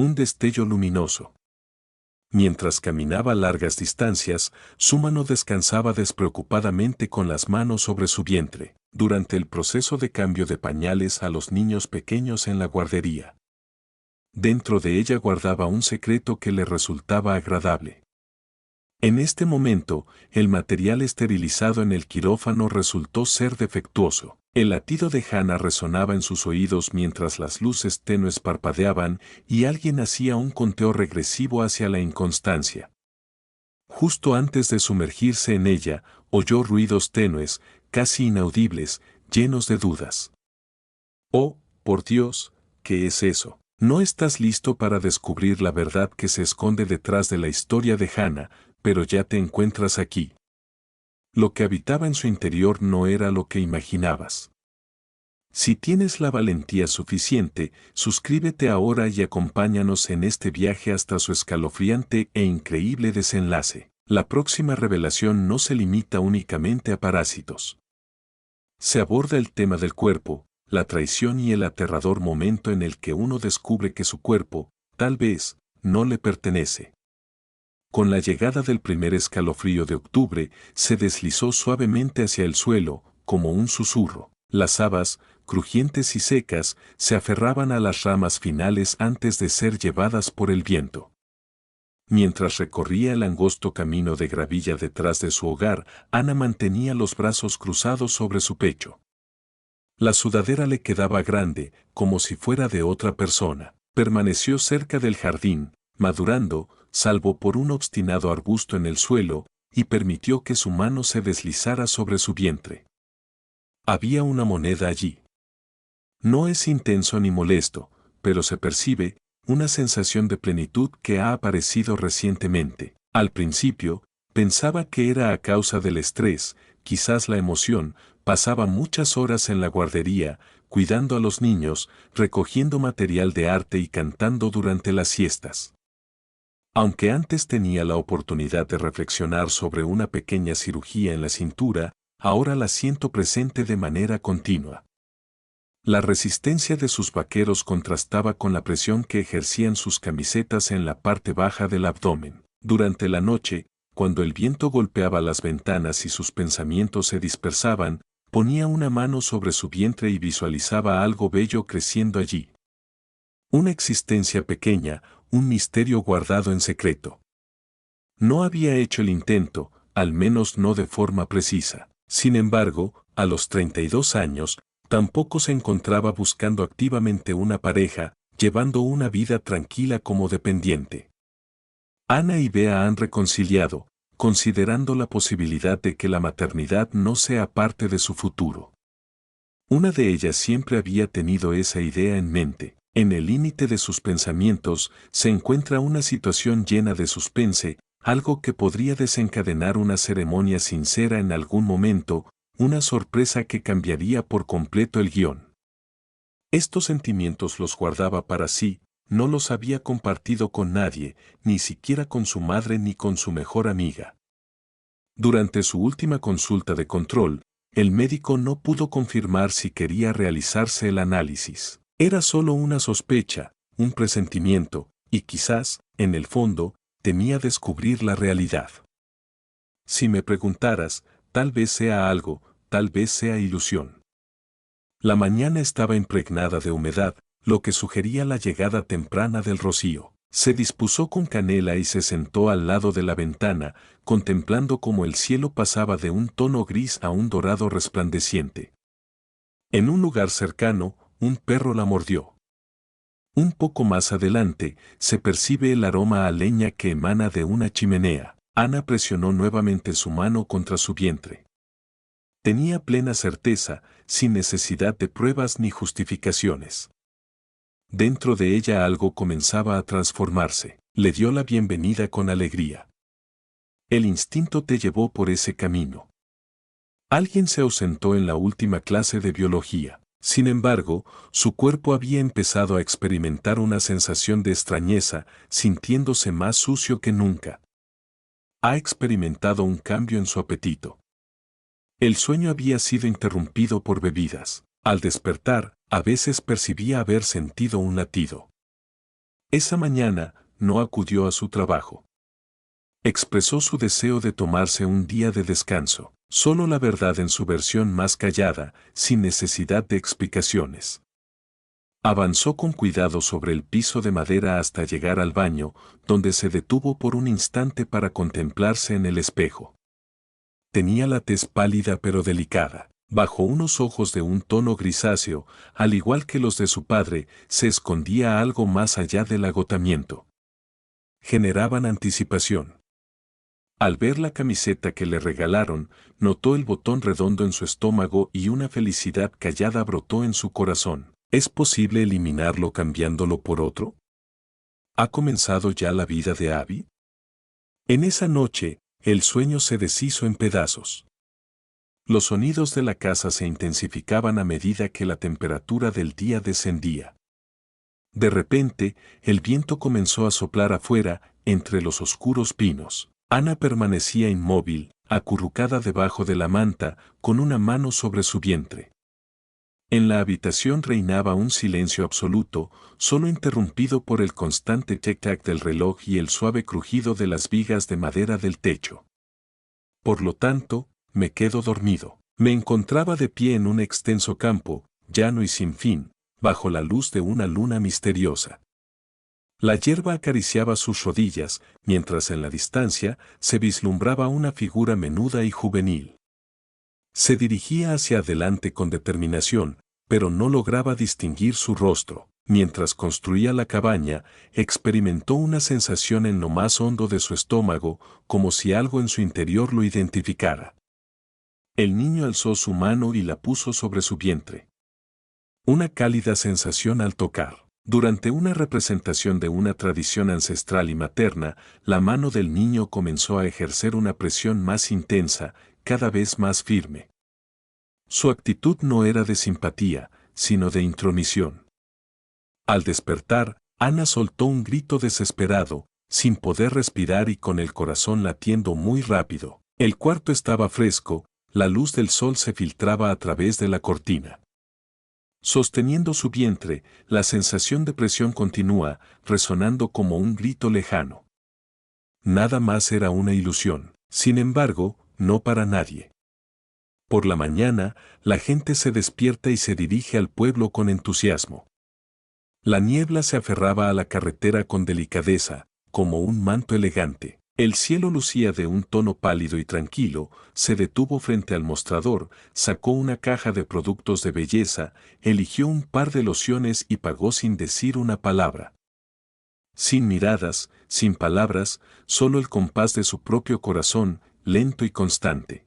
Un destello luminoso. Mientras caminaba largas distancias, su mano descansaba despreocupadamente con las manos sobre su vientre, durante el proceso de cambio de pañales a los niños pequeños en la guardería. Dentro de ella guardaba un secreto que le resultaba agradable. En este momento, el material esterilizado en el quirófano resultó ser defectuoso. El latido de Hannah resonaba en sus oídos mientras las luces tenues parpadeaban y alguien hacía un conteo regresivo hacia la inconstancia. Justo antes de sumergirse en ella, oyó ruidos tenues, casi inaudibles, llenos de dudas. Oh, por Dios, ¿qué es eso? No estás listo para descubrir la verdad que se esconde detrás de la historia de Hannah, pero ya te encuentras aquí. Lo que habitaba en su interior no era lo que imaginabas. Si tienes la valentía suficiente, suscríbete ahora y acompáñanos en este viaje hasta su escalofriante e increíble desenlace. La próxima revelación no se limita únicamente a parásitos. Se aborda el tema del cuerpo, la traición y el aterrador momento en el que uno descubre que su cuerpo, tal vez, no le pertenece. Con la llegada del primer escalofrío de octubre, se deslizó suavemente hacia el suelo, como un susurro. Las habas, crujientes y secas, se aferraban a las ramas finales antes de ser llevadas por el viento. Mientras recorría el angosto camino de gravilla detrás de su hogar, Ana mantenía los brazos cruzados sobre su pecho. La sudadera le quedaba grande, como si fuera de otra persona. Permaneció cerca del jardín, madurando, salvo por un obstinado arbusto en el suelo, y permitió que su mano se deslizara sobre su vientre. Había una moneda allí. No es intenso ni molesto, pero se percibe una sensación de plenitud que ha aparecido recientemente. Al principio, pensaba que era a causa del estrés, quizás la emoción. Pasaba muchas horas en la guardería, cuidando a los niños, recogiendo material de arte y cantando durante las siestas. Aunque antes tenía la oportunidad de reflexionar sobre una pequeña cirugía en la cintura, ahora la siento presente de manera continua. La resistencia de sus vaqueros contrastaba con la presión que ejercían sus camisetas en la parte baja del abdomen. Durante la noche, cuando el viento golpeaba las ventanas y sus pensamientos se dispersaban, ponía una mano sobre su vientre y visualizaba algo bello creciendo allí. Una existencia pequeña, un misterio guardado en secreto. No había hecho el intento, al menos no de forma precisa. Sin embargo, a los 32 años, tampoco se encontraba buscando activamente una pareja, llevando una vida tranquila como dependiente. Ana y Bea han reconciliado, considerando la posibilidad de que la maternidad no sea parte de su futuro. Una de ellas siempre había tenido esa idea en mente. En el límite de sus pensamientos se encuentra una situación llena de suspense, algo que podría desencadenar una ceremonia sincera en algún momento, una sorpresa que cambiaría por completo el guión. Estos sentimientos los guardaba para sí, no los había compartido con nadie, ni siquiera con su madre ni con su mejor amiga. Durante su última consulta de control, el médico no pudo confirmar si quería realizarse el análisis. Era solo una sospecha, un presentimiento, y quizás, en el fondo, temía descubrir la realidad. Si me preguntaras, tal vez sea algo, tal vez sea ilusión. La mañana estaba impregnada de humedad, lo que sugería la llegada temprana del rocío. Se dispuso con canela y se sentó al lado de la ventana, contemplando cómo el cielo pasaba de un tono gris a un dorado resplandeciente. En un lugar cercano, un perro la mordió. Un poco más adelante, se percibe el aroma a leña que emana de una chimenea. Ana presionó nuevamente su mano contra su vientre. Tenía plena certeza, sin necesidad de pruebas ni justificaciones. Dentro de ella algo comenzaba a transformarse. Le dio la bienvenida con alegría. El instinto te llevó por ese camino. Alguien se ausentó en la última clase de biología. Sin embargo, su cuerpo había empezado a experimentar una sensación de extrañeza, sintiéndose más sucio que nunca. Ha experimentado un cambio en su apetito. El sueño había sido interrumpido por bebidas. Al despertar, a veces percibía haber sentido un latido. Esa mañana no acudió a su trabajo. Expresó su deseo de tomarse un día de descanso, solo la verdad en su versión más callada, sin necesidad de explicaciones. Avanzó con cuidado sobre el piso de madera hasta llegar al baño, donde se detuvo por un instante para contemplarse en el espejo. Tenía la tez pálida pero delicada. Bajo unos ojos de un tono grisáceo, al igual que los de su padre, se escondía algo más allá del agotamiento. Generaban anticipación. Al ver la camiseta que le regalaron, notó el botón redondo en su estómago y una felicidad callada brotó en su corazón. ¿Es posible eliminarlo cambiándolo por otro? ¿Ha comenzado ya la vida de Abby? En esa noche, el sueño se deshizo en pedazos. Los sonidos de la casa se intensificaban a medida que la temperatura del día descendía. De repente, el viento comenzó a soplar afuera, entre los oscuros pinos. Ana permanecía inmóvil, acurrucada debajo de la manta, con una mano sobre su vientre. En la habitación reinaba un silencio absoluto, solo interrumpido por el constante tic-tac del reloj y el suave crujido de las vigas de madera del techo. Por lo tanto, me quedo dormido. Me encontraba de pie en un extenso campo, llano y sin fin, bajo la luz de una luna misteriosa. La hierba acariciaba sus rodillas, mientras en la distancia se vislumbraba una figura menuda y juvenil. Se dirigía hacia adelante con determinación, pero no lograba distinguir su rostro. Mientras construía la cabaña, experimentó una sensación en lo más hondo de su estómago, como si algo en su interior lo identificara. El niño alzó su mano y la puso sobre su vientre. Una cálida sensación al tocar. Durante una representación de una tradición ancestral y materna, la mano del niño comenzó a ejercer una presión más intensa, cada vez más firme. Su actitud no era de simpatía, sino de intromisión. Al despertar, Ana soltó un grito desesperado, sin poder respirar y con el corazón latiendo muy rápido. El cuarto estaba fresco, la luz del sol se filtraba a través de la cortina. Sosteniendo su vientre, la sensación de presión continúa, resonando como un grito lejano. Nada más era una ilusión, sin embargo, no para nadie. Por la mañana, la gente se despierta y se dirige al pueblo con entusiasmo. La niebla se aferraba a la carretera con delicadeza, como un manto elegante. El cielo lucía de un tono pálido y tranquilo, se detuvo frente al mostrador, sacó una caja de productos de belleza, eligió un par de lociones y pagó sin decir una palabra. Sin miradas, sin palabras, solo el compás de su propio corazón, lento y constante.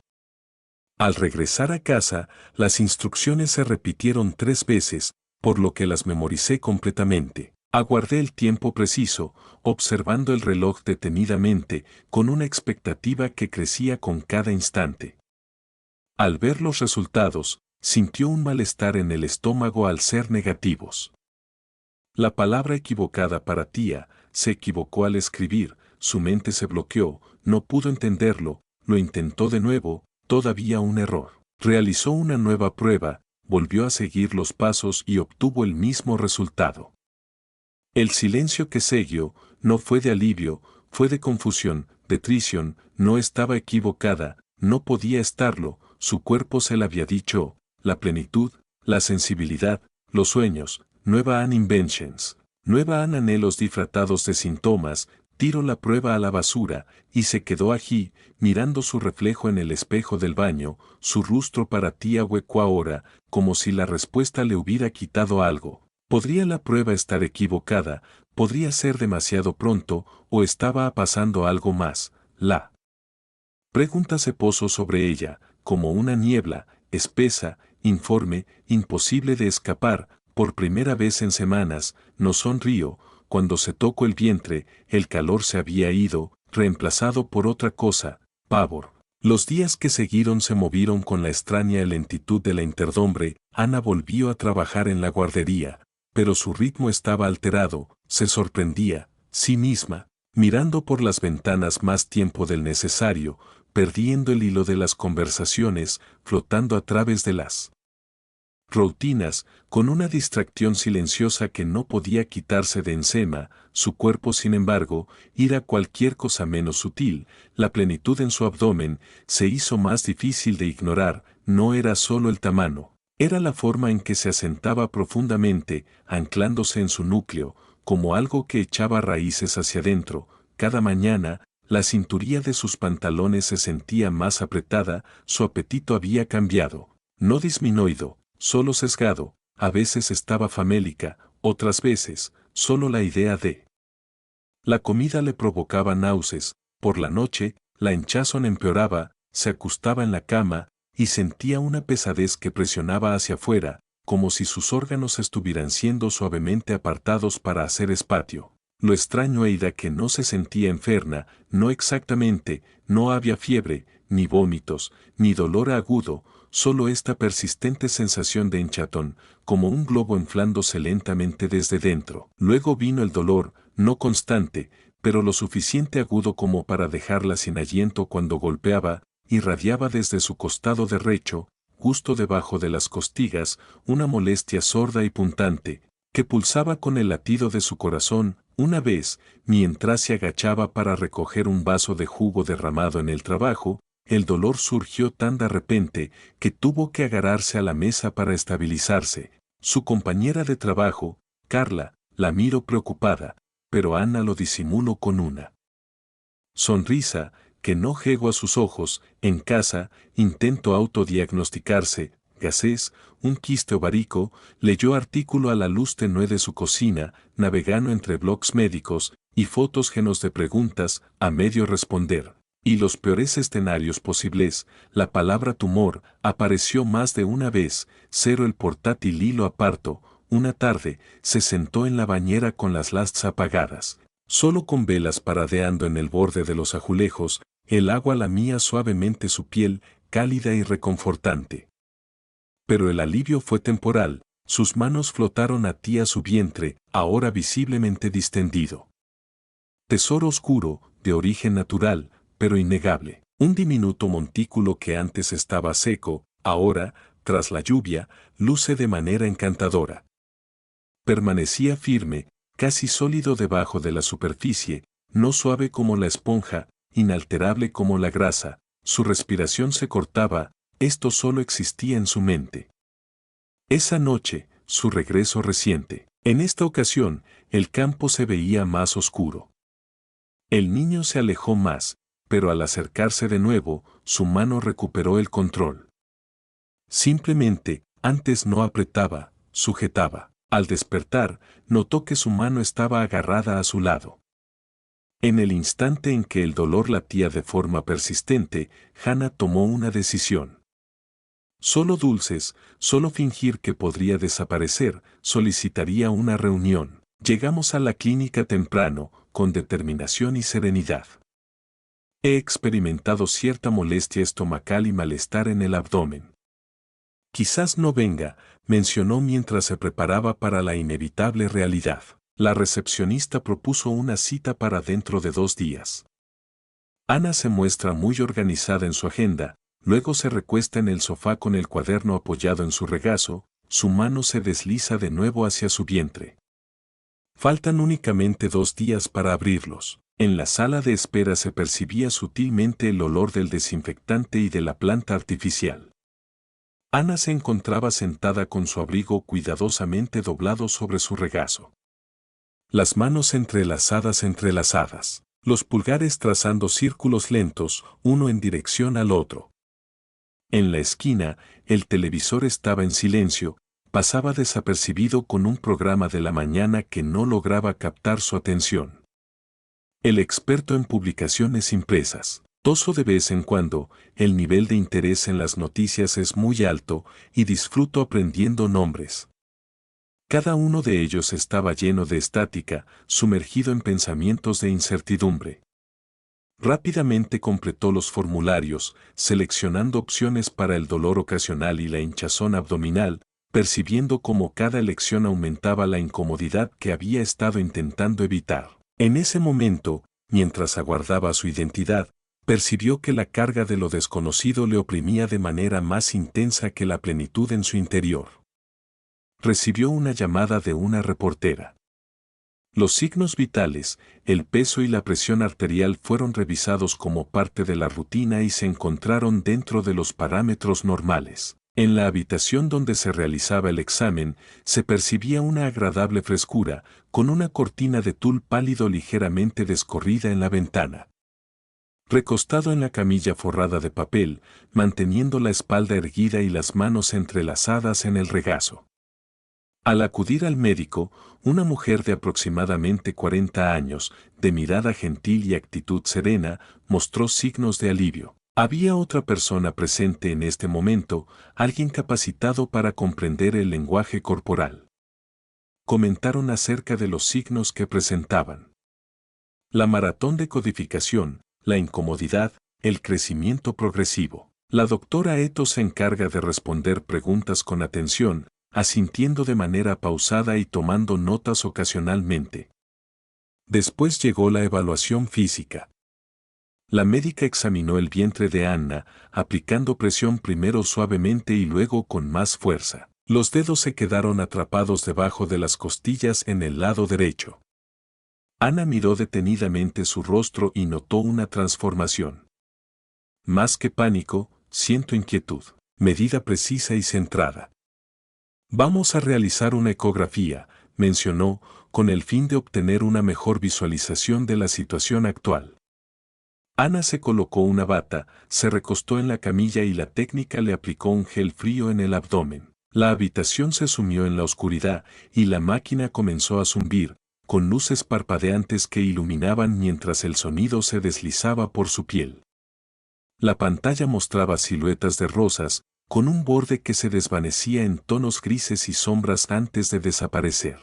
Al regresar a casa, las instrucciones se repitieron 3 veces, por lo que las memoricé completamente. Aguardé el tiempo preciso, observando el reloj detenidamente, con una expectativa que crecía con cada instante. Al ver los resultados, sintió un malestar en el estómago al ser negativos. La palabra equivocada para tía, se equivocó al escribir, su mente se bloqueó, no pudo entenderlo, lo intentó de nuevo, todavía un error. Realizó una nueva prueba, volvió a seguir los pasos y obtuvo el mismo resultado. El silencio que siguió no fue de alivio, fue de confusión, de traición, no estaba equivocada, no podía estarlo, su cuerpo se la había dicho, la plenitud, la sensibilidad, los sueños, nueva Anne inventions, nueva Anne anhelos disfrazados de síntomas, tiró la prueba a la basura, y se quedó allí, mirando su reflejo en el espejo del baño, su rostro para tía hueco ahora, como si la respuesta le hubiera quitado algo. ¿Podría la prueba estar equivocada? ¿Podría ser demasiado pronto? ¿O estaba pasando algo más? La pregunta se posó sobre ella, como una niebla, espesa, informe, imposible de escapar. Por primera vez en semanas, no sonrió. Cuando se tocó el vientre, el calor se había ido, reemplazado por otra cosa, pavor. Los días que siguieron se movieron con la extraña lentitud de la interdombre. Ana volvió a trabajar en la guardería, pero su ritmo estaba alterado, se sorprendía, sí misma, mirando por las ventanas más tiempo del necesario, perdiendo el hilo de las conversaciones, flotando a través de las rutinas, con una distracción silenciosa que no podía quitarse de encima, su cuerpo sin embargo, ir a cualquier cosa menos sutil, la plenitud en su abdomen, se hizo más difícil de ignorar, no era solo el tamaño, era la forma en que se asentaba profundamente, anclándose en su núcleo, como algo que echaba raíces hacia adentro. Cada mañana, la cinturilla de sus pantalones se sentía más apretada, su apetito había cambiado, no disminuido, solo sesgado, a veces estaba famélica, otras veces, solo la idea de la comida le provocaba náuseas, por la noche, la hinchazón empeoraba, se acostaba en la cama, y sentía una pesadez que presionaba hacia afuera, como si sus órganos estuvieran siendo suavemente apartados para hacer espacio. Lo extraño era que no se sentía enferma, no exactamente, no había fiebre, ni vómitos, ni dolor agudo, solo esta persistente sensación de hinchatón, como un globo inflándose lentamente desde dentro. Luego vino el dolor, no constante, pero lo suficiente agudo como para dejarla sin aliento cuando golpeaba, irradiaba desde su costado derecho, justo debajo de las costillas, una molestia sorda y punzante, que pulsaba con el latido de su corazón. Una vez, mientras se agachaba para recoger un vaso de jugo derramado en el trabajo, el dolor surgió tan de repente que tuvo que agarrarse a la mesa para estabilizarse. Su compañera de trabajo, Carla, la miró preocupada, pero Ana lo disimuló con una sonrisa que no llegó a sus ojos. En casa, intentó autodiagnosticarse, gases, un quiste ovárico, leyó artículo a la luz tenue de su cocina, navegando entre blogs médicos y fotos llenos de preguntas, a medio responder. Y los peores escenarios posibles, la palabra tumor apareció más de una vez. Cero el portátil hilo aparto. Una tarde, se sentó en la bañera con las luces apagadas, solo con velas paradeando en el borde de los azulejos. El agua lamía suavemente su piel, cálida y reconfortante. Pero el alivio fue temporal, sus manos flotaron a su vientre, ahora visiblemente distendido. Tesoro oscuro, de origen natural, pero innegable. Un diminuto montículo que antes estaba seco, ahora, tras la lluvia, luce de manera encantadora. Permanecía firme, casi sólido debajo de la superficie, no suave como la esponja, inalterable como la grasa. Su respiración se cortaba, esto solo existía en su mente. Esa noche, su regreso reciente. En esta ocasión, el campo se veía más oscuro. El niño se alejó más, pero al acercarse de nuevo, su mano recuperó el control. Simplemente, antes no apretaba, sujetaba. Al despertar, notó que su mano estaba agarrada a su lado. En el instante en que el dolor latía de forma persistente, Hannah tomó una decisión. Solo dulces, solo fingir que podría desaparecer, solicitaría una reunión. Llegamos a la clínica temprano, con determinación y serenidad. He experimentado cierta molestia estomacal y malestar en el abdomen. Quizás no venga, mencionó mientras se preparaba para la inevitable realidad. La recepcionista propuso una cita para dentro de 2 días. Ana se muestra muy organizada en su agenda, luego se recuesta en el sofá con el cuaderno apoyado en su regazo, su mano se desliza de nuevo hacia su vientre. Faltan únicamente 2 días para abrirlos. En la sala de espera se percibía sutilmente el olor del desinfectante y de la planta artificial. Ana se encontraba sentada con su abrigo cuidadosamente doblado sobre su regazo. Las manos entrelazadas, los pulgares trazando círculos lentos, uno en dirección al otro. En la esquina, el televisor estaba en silencio, pasaba desapercibido con un programa de la mañana que no lograba captar su atención. El experto en publicaciones impresas. Toso de vez en cuando, el nivel de interés en las noticias es muy alto y disfruto aprendiendo nombres. Cada uno de ellos estaba lleno de estática, sumergido en pensamientos de incertidumbre. Rápidamente completó los formularios, seleccionando opciones para el dolor ocasional y la hinchazón abdominal, percibiendo cómo cada elección aumentaba la incomodidad que había estado intentando evitar. En ese momento, mientras aguardaba su identidad, percibió que la carga de lo desconocido le oprimía de manera más intensa que la plenitud en su interior. recibió una llamada de una reportera. Los signos vitales, el peso y la presión arterial fueron revisados como parte de la rutina y se encontraron dentro de los parámetros normales. En la habitación donde se realizaba el examen, se percibía una agradable frescura, con una cortina de tul pálido ligeramente descorrida en la ventana. Recostado en la camilla forrada de papel, manteniendo la espalda erguida y las manos entrelazadas en el regazo. Al acudir al médico, una mujer de aproximadamente 40 años, de mirada gentil y actitud serena, mostró signos de alivio. Había otra persona presente en este momento, alguien capacitado para comprender el lenguaje corporal. Comentaron acerca de los signos que presentaban. La maratón de codificación, la incomodidad, el crecimiento progresivo. La doctora Eto se encarga de responder preguntas con atención, asintiendo de manera pausada y tomando notas ocasionalmente. Después llegó la evaluación física. La médica examinó el vientre de Anna, aplicando presión primero suavemente y luego con más fuerza. Los dedos se quedaron atrapados debajo de las costillas en el lado derecho. Anna miró detenidamente su rostro y notó una transformación. Más que pánico, siento inquietud, medida precisa y centrada. Vamos a realizar una ecografía, mencionó, con el fin de obtener una mejor visualización de la situación actual. Anna se colocó una bata, se recostó en la camilla y la técnica le aplicó un gel frío en el abdomen. La habitación se sumió en la oscuridad y la máquina comenzó a zumbir, con luces parpadeantes que iluminaban mientras el sonido se deslizaba por su piel. La pantalla mostraba siluetas de rosas, con un borde que se desvanecía en tonos grises y sombras antes de desaparecer.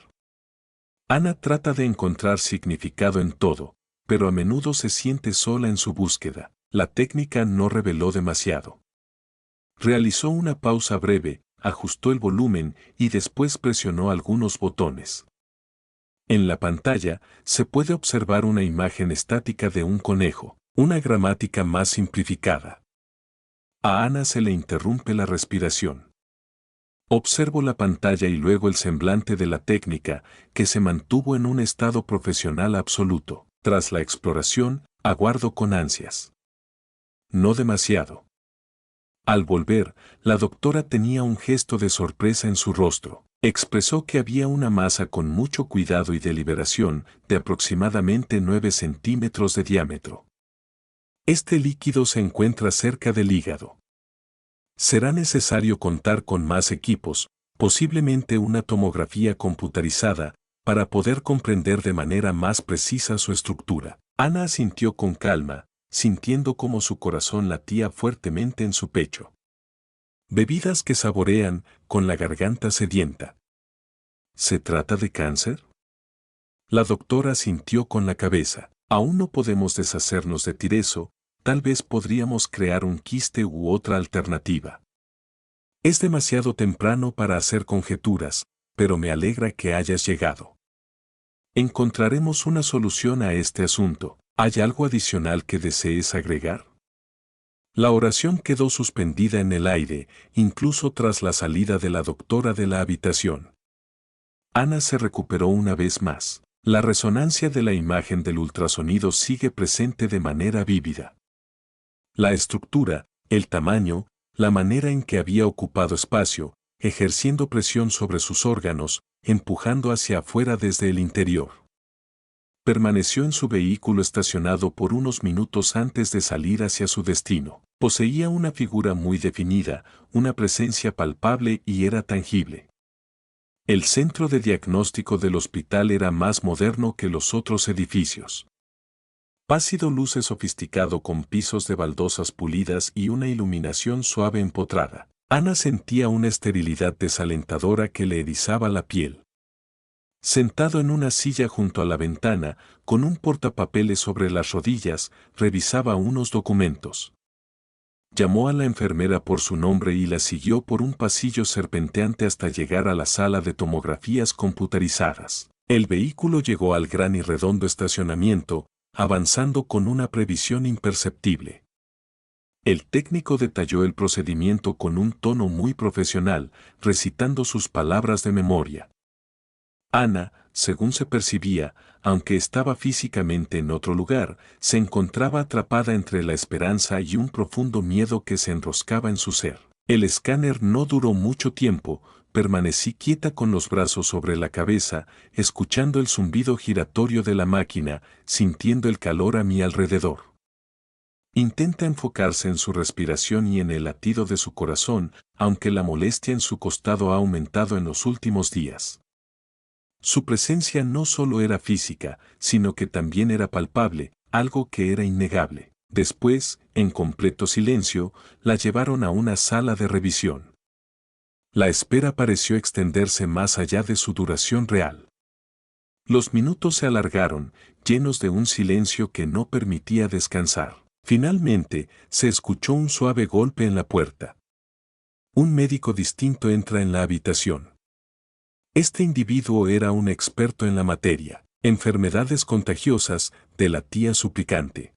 Anna trata de encontrar significado en todo, pero a menudo se siente sola en su búsqueda. La técnica no reveló demasiado. Realizó una pausa breve, ajustó el volumen y después presionó algunos botones. En la pantalla se puede observar una imagen estática de un conejo, una gramática más simplificada. A Anna se le interrumpe la respiración. Observo la pantalla y luego el semblante de la técnica, que se mantuvo en un estado profesional absoluto. Tras la exploración, aguardo con ansias. No demasiado. Al volver, la doctora tenía un gesto de sorpresa en su rostro. Expresó que había una masa con mucho cuidado y deliberación, de aproximadamente 9 centímetros de diámetro. Este líquido se encuentra cerca del hígado. Será necesario contar con más equipos, posiblemente una tomografía computarizada, para poder comprender de manera más precisa su estructura. Anna asintió con calma, sintiendo cómo su corazón latía fuertemente en su pecho. Bebidas que saborean, con la garganta sedienta. ¿Se trata de cáncer? La doctora asintió con la cabeza. Aún no podemos deshacernos de Tireso, tal vez podríamos crear un quiste u otra alternativa. Es demasiado temprano para hacer conjeturas, pero me alegra que hayas llegado. Encontraremos una solución a este asunto. ¿Hay algo adicional que desees agregar? La oración quedó suspendida en el aire, incluso tras la salida de la doctora de la habitación. Anna se recuperó una vez más. La resonancia de la imagen del ultrasonido sigue presente de manera vívida. La estructura, el tamaño, la manera en que había ocupado espacio, ejerciendo presión sobre sus órganos, empujando hacia afuera desde el interior. Permaneció en su vehículo estacionado por unos minutos antes de salir hacia su destino. Poseía una figura muy definida, una presencia palpable y era tangible. El centro de diagnóstico del hospital era más moderno que los otros edificios. Pácido luce sofisticado con pisos de baldosas pulidas y una iluminación suave empotrada. Anna sentía una esterilidad desalentadora que le erizaba la piel. Sentado en una silla junto a la ventana, con un portapapeles sobre las rodillas, revisaba unos documentos. Llamó a la enfermera por su nombre y la siguió por un pasillo serpenteante hasta llegar a la sala de tomografías computarizadas. El vehículo llegó al gran y redondo estacionamiento, avanzando con una previsión imperceptible. El técnico detalló el procedimiento con un tono muy profesional, recitando sus palabras de memoria. Ana, según se percibía, aunque estaba físicamente en otro lugar, se encontraba atrapada entre la esperanza y un profundo miedo que se enroscaba en su ser. El escáner no duró mucho tiempo, permanecí quieta con los brazos sobre la cabeza, escuchando el zumbido giratorio de la máquina, sintiendo el calor a mi alrededor. Intenta enfocarse en su respiración y en el latido de su corazón, aunque la molestia en su costado ha aumentado en los últimos días. Su presencia no solo era física, sino que también era palpable, algo que era innegable. Después, en completo silencio, la llevaron a una sala de revisión. La espera pareció extenderse más allá de su duración real. Los minutos se alargaron, llenos de un silencio que no permitía descansar. Finalmente, se escuchó un suave golpe en la puerta. Un médico distinto entra en la habitación. Este individuo era un experto en la materia, enfermedades contagiosas, de la tía suplicante.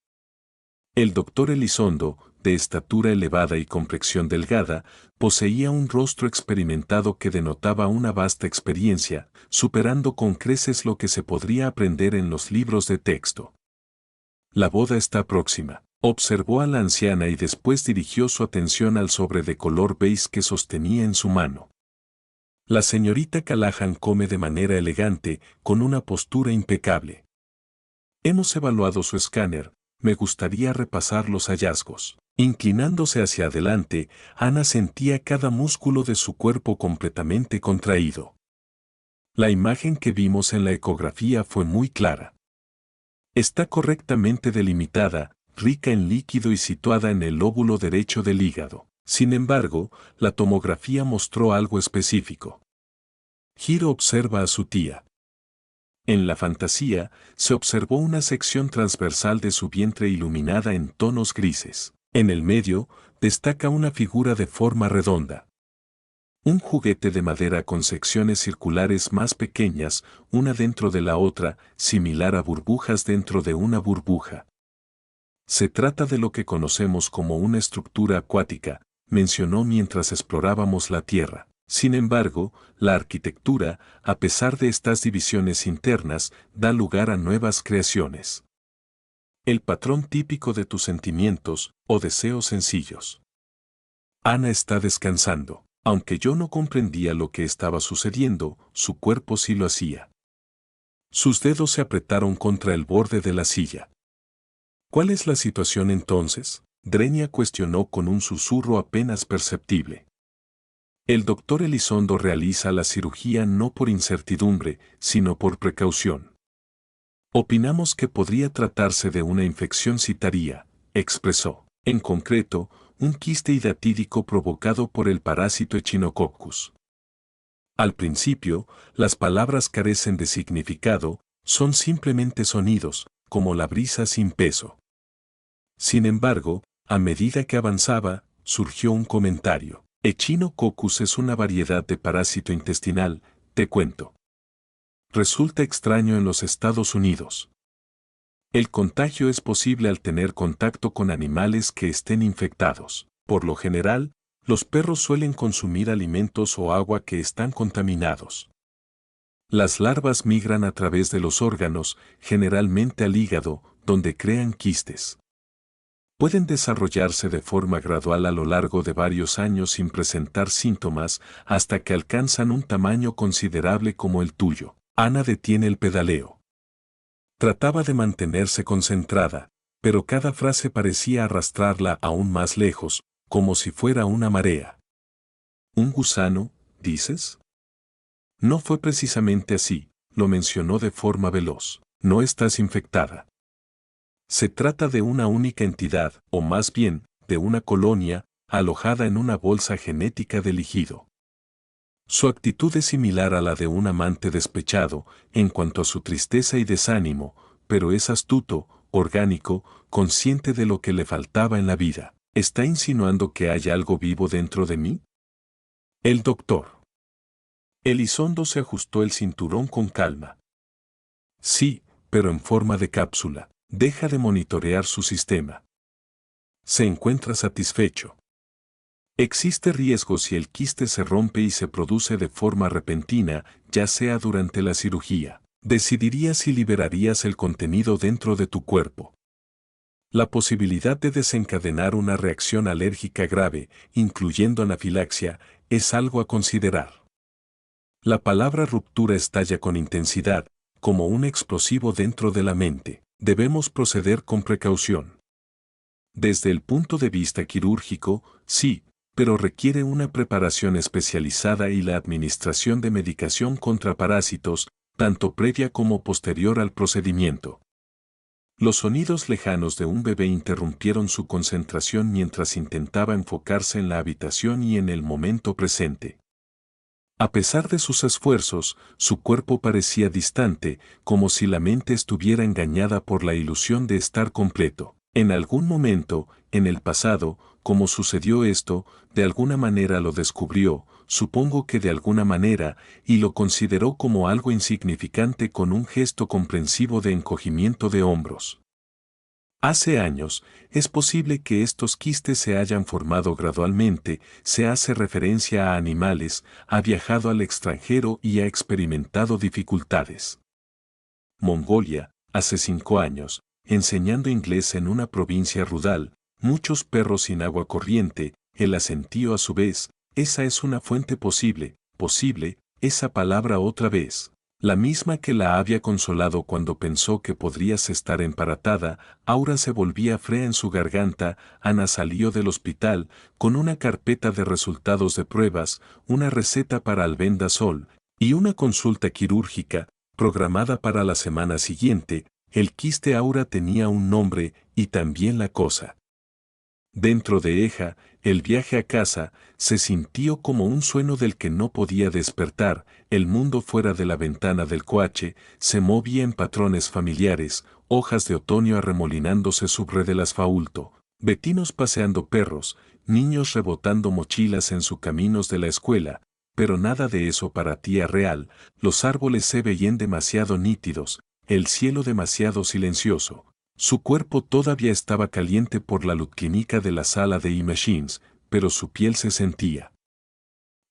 El doctor Elizondo, de estatura elevada y complexión delgada, poseía un rostro experimentado que denotaba una vasta experiencia, superando con creces lo que se podría aprender en los libros de texto. La boda está próxima. Observó a la anciana y después dirigió su atención al sobre de color beige que sostenía en su mano. La señorita Callahan come de manera elegante, con una postura impecable. Hemos evaluado su escáner, me gustaría repasar los hallazgos. Inclinándose hacia adelante, Ana sentía cada músculo de su cuerpo completamente contraído. La imagen que vimos en la ecografía fue muy clara. Está correctamente delimitada, rica en líquido y situada en el lóbulo derecho del hígado. Sin embargo, la tomografía mostró algo específico. Hiro observa a su tía. En la fantasía, se observó una sección transversal de su vientre iluminada en tonos grises. En el medio, destaca una figura de forma redonda. Un juguete de madera con secciones circulares más pequeñas, una dentro de la otra, similar a burbujas dentro de una burbuja. Se trata de lo que conocemos como una estructura acuática, mencionó mientras explorábamos la Tierra. Sin embargo, la arquitectura, a pesar de estas divisiones internas, da lugar a nuevas creaciones. El patrón típico de tus sentimientos o deseos sencillos. Ana está descansando. Aunque yo no comprendía lo que estaba sucediendo, su cuerpo sí lo hacía. Sus dedos se apretaron contra el borde de la silla. ¿Cuál es la situación entonces? Drenia cuestionó con un susurro apenas perceptible. El doctor Elizondo realiza la cirugía no por incertidumbre, sino por precaución. Opinamos que podría tratarse de una infección citaria, expresó. En concreto, un quiste hidatídico provocado por el parásito Echinococcus. Al principio, las palabras carecen de significado, son simplemente sonidos, como la brisa sin peso. Sin embargo, a medida que avanzaba, surgió un comentario. Echinococcus es una variedad de parásito intestinal, te cuento. Resulta extraño en los Estados Unidos. El contagio es posible al tener contacto con animales que estén infectados. Por lo general, los perros suelen consumir alimentos o agua que están contaminados. Las larvas migran a través de los órganos, generalmente al hígado, donde crean quistes. Pueden desarrollarse de forma gradual a lo largo de varios años sin presentar síntomas hasta que alcanzan un tamaño considerable como el tuyo. Ana detiene el pedaleo. Trataba de mantenerse concentrada, pero cada frase parecía arrastrarla aún más lejos, como si fuera una marea. ¿Un gusano, dices? No fue precisamente así, lo mencionó de forma veloz. No estás infectada. Se trata de una única entidad, o más bien, de una colonia, alojada en una bolsa genética de líquido. Su actitud es similar a la de un amante despechado, en cuanto a su tristeza y desánimo, pero es astuto, orgánico, consciente de lo que le faltaba en la vida. ¿Está insinuando que hay algo vivo dentro de mí? El doctor. Elizondo se ajustó el cinturón con calma. Sí, pero en forma de cápsula. Deja de monitorear su sistema. Se encuentra satisfecho. Existe riesgo si el quiste se rompe y se produce de forma repentina, ya sea durante la cirugía. Decidirías si liberarías el contenido dentro de tu cuerpo. La posibilidad de desencadenar una reacción alérgica grave, incluyendo anafilaxia, es algo a considerar. La palabra ruptura estalla con intensidad, como un explosivo dentro de la mente. Debemos proceder con precaución. Desde el punto de vista quirúrgico, sí, pero requiere una preparación especializada y la administración de medicación contra parásitos, tanto previa como posterior al procedimiento. Los sonidos lejanos de un bebé interrumpieron su concentración mientras intentaba enfocarse en la habitación y en el momento presente. A pesar de sus esfuerzos, su cuerpo parecía distante, como si la mente estuviera engañada por la ilusión de estar completo. En algún momento, en el pasado, como sucedió esto, de alguna manera lo descubrió, supongo que de alguna manera, y lo consideró como algo insignificante con un gesto comprensivo de encogimiento de hombros. Hace años, es posible que estos quistes se hayan formado gradualmente, se hace referencia a animales, ha viajado al extranjero y ha experimentado dificultades. Mongolia, hace 5 años, enseñando inglés en una provincia rural, muchos perros sin agua corriente, el asentío a su vez, esa es una fuente posible, esa palabra otra vez. La misma que la había consolado cuando pensó que podrías estar emparatada, Aura se volvía fría en su garganta. Ana salió del hospital con una carpeta de resultados de pruebas, una receta para albendazol y una consulta quirúrgica, programada para la semana siguiente. El quiste Aura tenía un nombre y también la cosa. Dentro de ella, el viaje a casa se sintió como un sueño del que no podía despertar. El mundo fuera de la ventana del coche se movía en patrones familiares, hojas de otoño arremolinándose sobre el asfalto, vecinos paseando perros, niños rebotando mochilas en sus caminos de la escuela, pero nada de eso para tía real. Los árboles se veían demasiado nítidos, el cielo demasiado silencioso. Su cuerpo todavía estaba caliente por la luz clínica de la sala de e-machines, pero su piel se sentía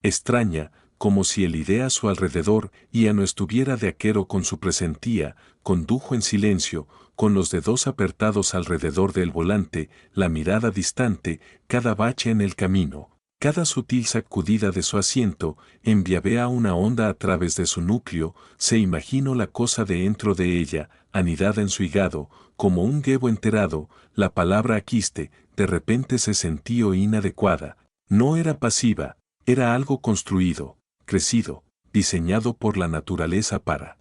extraña, como si el idea a su alrededor ya no estuviera de acuerdo con su presentía. Condujo en silencio, con los dedos apretados alrededor del volante, la mirada distante, cada bache en el camino, cada sutil sacudida de su asiento, enviaba una onda a través de su núcleo. Se imaginó la cosa dentro de ella, anidada en su hígado, como un huevo enterrado. La palabra aquiste, de repente se sintió inadecuada. No era pasiva, era algo construido, crecido, diseñado por la naturaleza para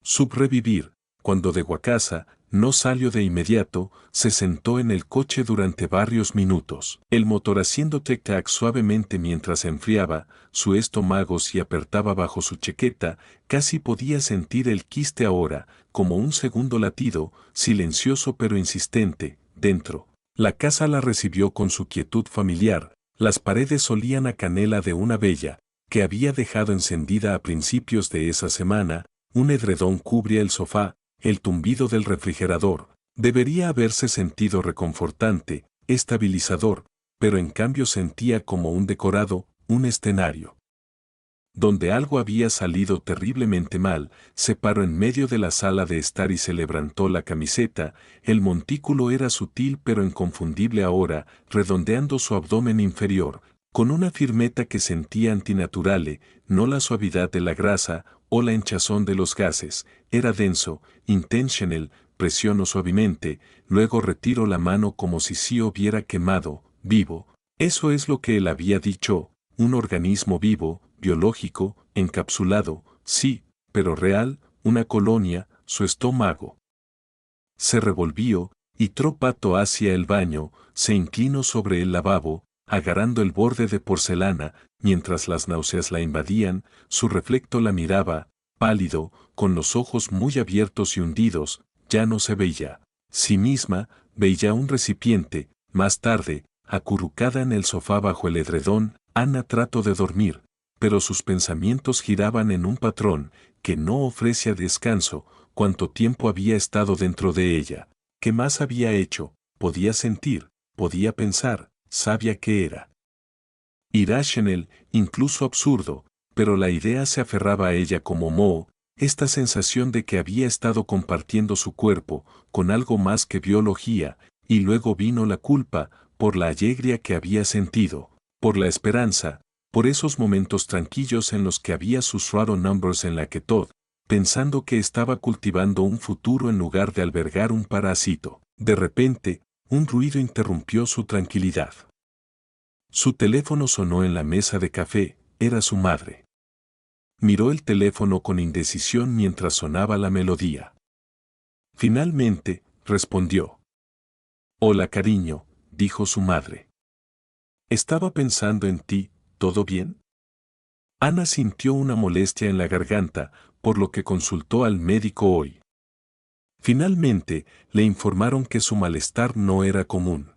sobrevivir. Cuando llegó a casa, no salió de inmediato, se sentó en el coche durante varios minutos. El motor haciendo tic-tac suavemente mientras enfriaba, su estómago se apretaba bajo su chaqueta, casi podía sentir el quiste ahora, como un segundo latido, silencioso pero insistente, dentro. La casa la recibió con su quietud familiar, las paredes olían a canela de una vela, que había dejado encendida a principios de esa semana, un edredón cubría el sofá, el tumbido del refrigerador. Debería haberse sentido reconfortante, estabilizador, pero en cambio sentía como un decorado, un escenario donde algo había salido terriblemente mal. Se paró en medio de la sala de estar y se levantó la camiseta. El montículo era sutil pero inconfundible ahora, redondeando su abdomen inferior, con una firmeza que sentía antinaturale, no la suavidad de la grasa o la hinchazón de los gases. Era denso, intentional. Presionó suavemente, luego retiró la mano como si sí hubiera quemado. Vivo. Eso es lo que él había dicho, un organismo vivo, biológico, encapsulado, sí, pero real, una colonia. Su estómago se revolvió, y pato hacia el baño, se inclinó sobre el lavabo, agarrando el borde de porcelana, mientras las náuseas la invadían. Su reflecto la miraba, pálido, con los ojos muy abiertos y hundidos. Ya no se veía sí misma, veía un recipiente. Más tarde, acurrucada en el sofá bajo el edredón, Ana trató de dormir, pero sus pensamientos giraban en un patrón que no ofrecía descanso. Cuánto tiempo había estado dentro de ella, qué más había hecho, podía sentir, podía pensar, sabía que era irracional, incluso absurdo, pero la idea se aferraba a ella como moho, esta sensación de que había estado compartiendo su cuerpo con algo más que biología, y luego vino la culpa, por la alegría que había sentido, por la esperanza, por esos momentos tranquilos en los que había susurrado nombres en la que Todd, pensando que estaba cultivando un futuro en lugar de albergar un parásito. De repente, un ruido interrumpió su tranquilidad. Su teléfono sonó en la mesa de café, era su madre. Miró el teléfono con indecisión mientras sonaba la melodía. Finalmente, respondió. Hola cariño, dijo su madre. Estaba pensando en ti, ¿todo bien? Ana sintió una molestia en la garganta, por lo que consultó al médico hoy. Finalmente, le informaron que su malestar no era común.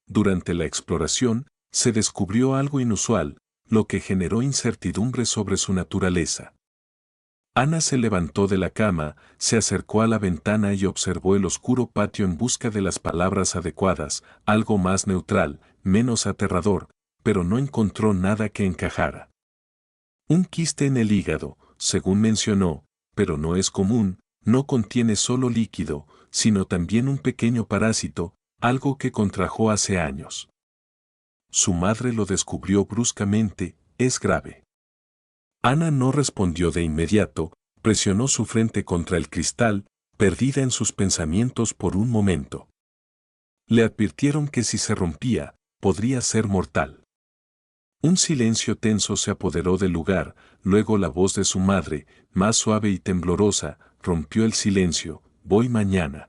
Durante la exploración, se descubrió algo inusual, lo que generó incertidumbre sobre su naturaleza. Ana se levantó de la cama, se acercó a la ventana y observó el oscuro patio en busca de las palabras adecuadas, algo más neutral, menos aterrador, pero no encontró nada que encajara. Un quiste en el hígado, según mencionó, pero no es común, no contiene solo líquido, sino también un pequeño parásito, algo que contrajo hace años. Su madre lo descubrió bruscamente, es grave. Ana no respondió de inmediato, presionó su frente contra el cristal, perdida en sus pensamientos por un momento. Le advirtieron que si se rompía, podría ser mortal. Un silencio tenso se apoderó del lugar, luego la voz de su madre, más suave y temblorosa, rompió el silencio, voy mañana.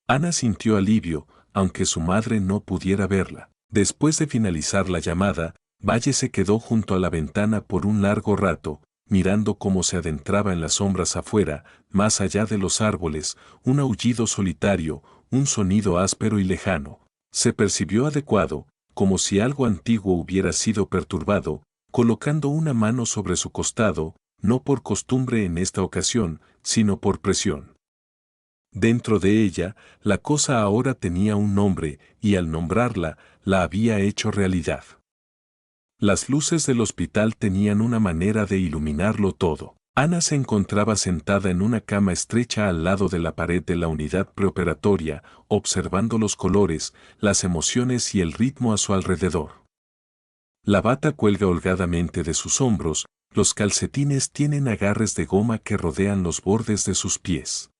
Ana sintió alivio, aunque su madre no pudiera verla. Después de finalizar la llamada, Valle se quedó junto a la ventana por un largo rato, mirando cómo se adentraba en las sombras afuera, más allá de los árboles, un aullido solitario, un sonido áspero y lejano. Se percibió adecuado, como si algo antiguo hubiera sido perturbado, colocando una mano sobre su costado, no por costumbre en esta ocasión, sino por presión. Dentro de ella, la cosa ahora tenía un nombre, y al nombrarla, la había hecho realidad. Las luces del hospital tenían una manera de iluminarlo todo. Ana se encontraba sentada en una cama estrecha al lado de la pared de la unidad preoperatoria, observando los colores, las emociones y el ritmo a su alrededor. La bata cuelga holgadamente de sus hombros, los calcetines tienen agarres de goma que rodean los bordes de sus pies.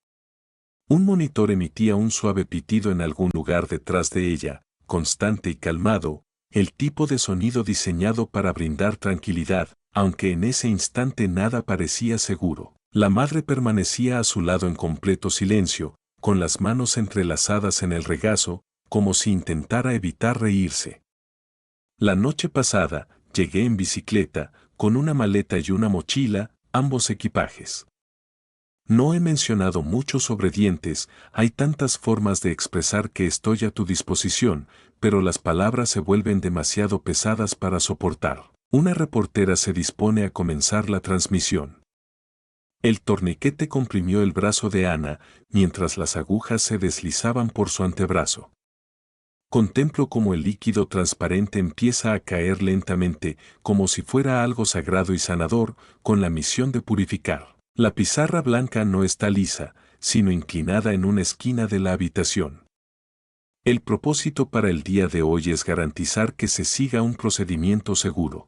Un monitor emitía un suave pitido en algún lugar detrás de ella, constante y calmado, el tipo de sonido diseñado para brindar tranquilidad, aunque en ese instante nada parecía seguro. La madre permanecía a su lado en completo silencio, con las manos entrelazadas en el regazo, como si intentara evitar reírse. La noche pasada, llegué en bicicleta, con una maleta y una mochila, ambos equipajes. No he mencionado mucho sobre dientes, hay tantas formas de expresar que estoy a tu disposición, pero las palabras se vuelven demasiado pesadas para soportar. Una reportera se dispone a comenzar la transmisión. El torniquete comprimió el brazo de Ana, mientras las agujas se deslizaban por su antebrazo. Contemplo cómo el líquido transparente empieza a caer lentamente, como si fuera algo sagrado y sanador, con la misión de purificar. La pizarra blanca no está lisa, sino inclinada en una esquina de la habitación. El propósito para el día de hoy es garantizar que se siga un procedimiento seguro.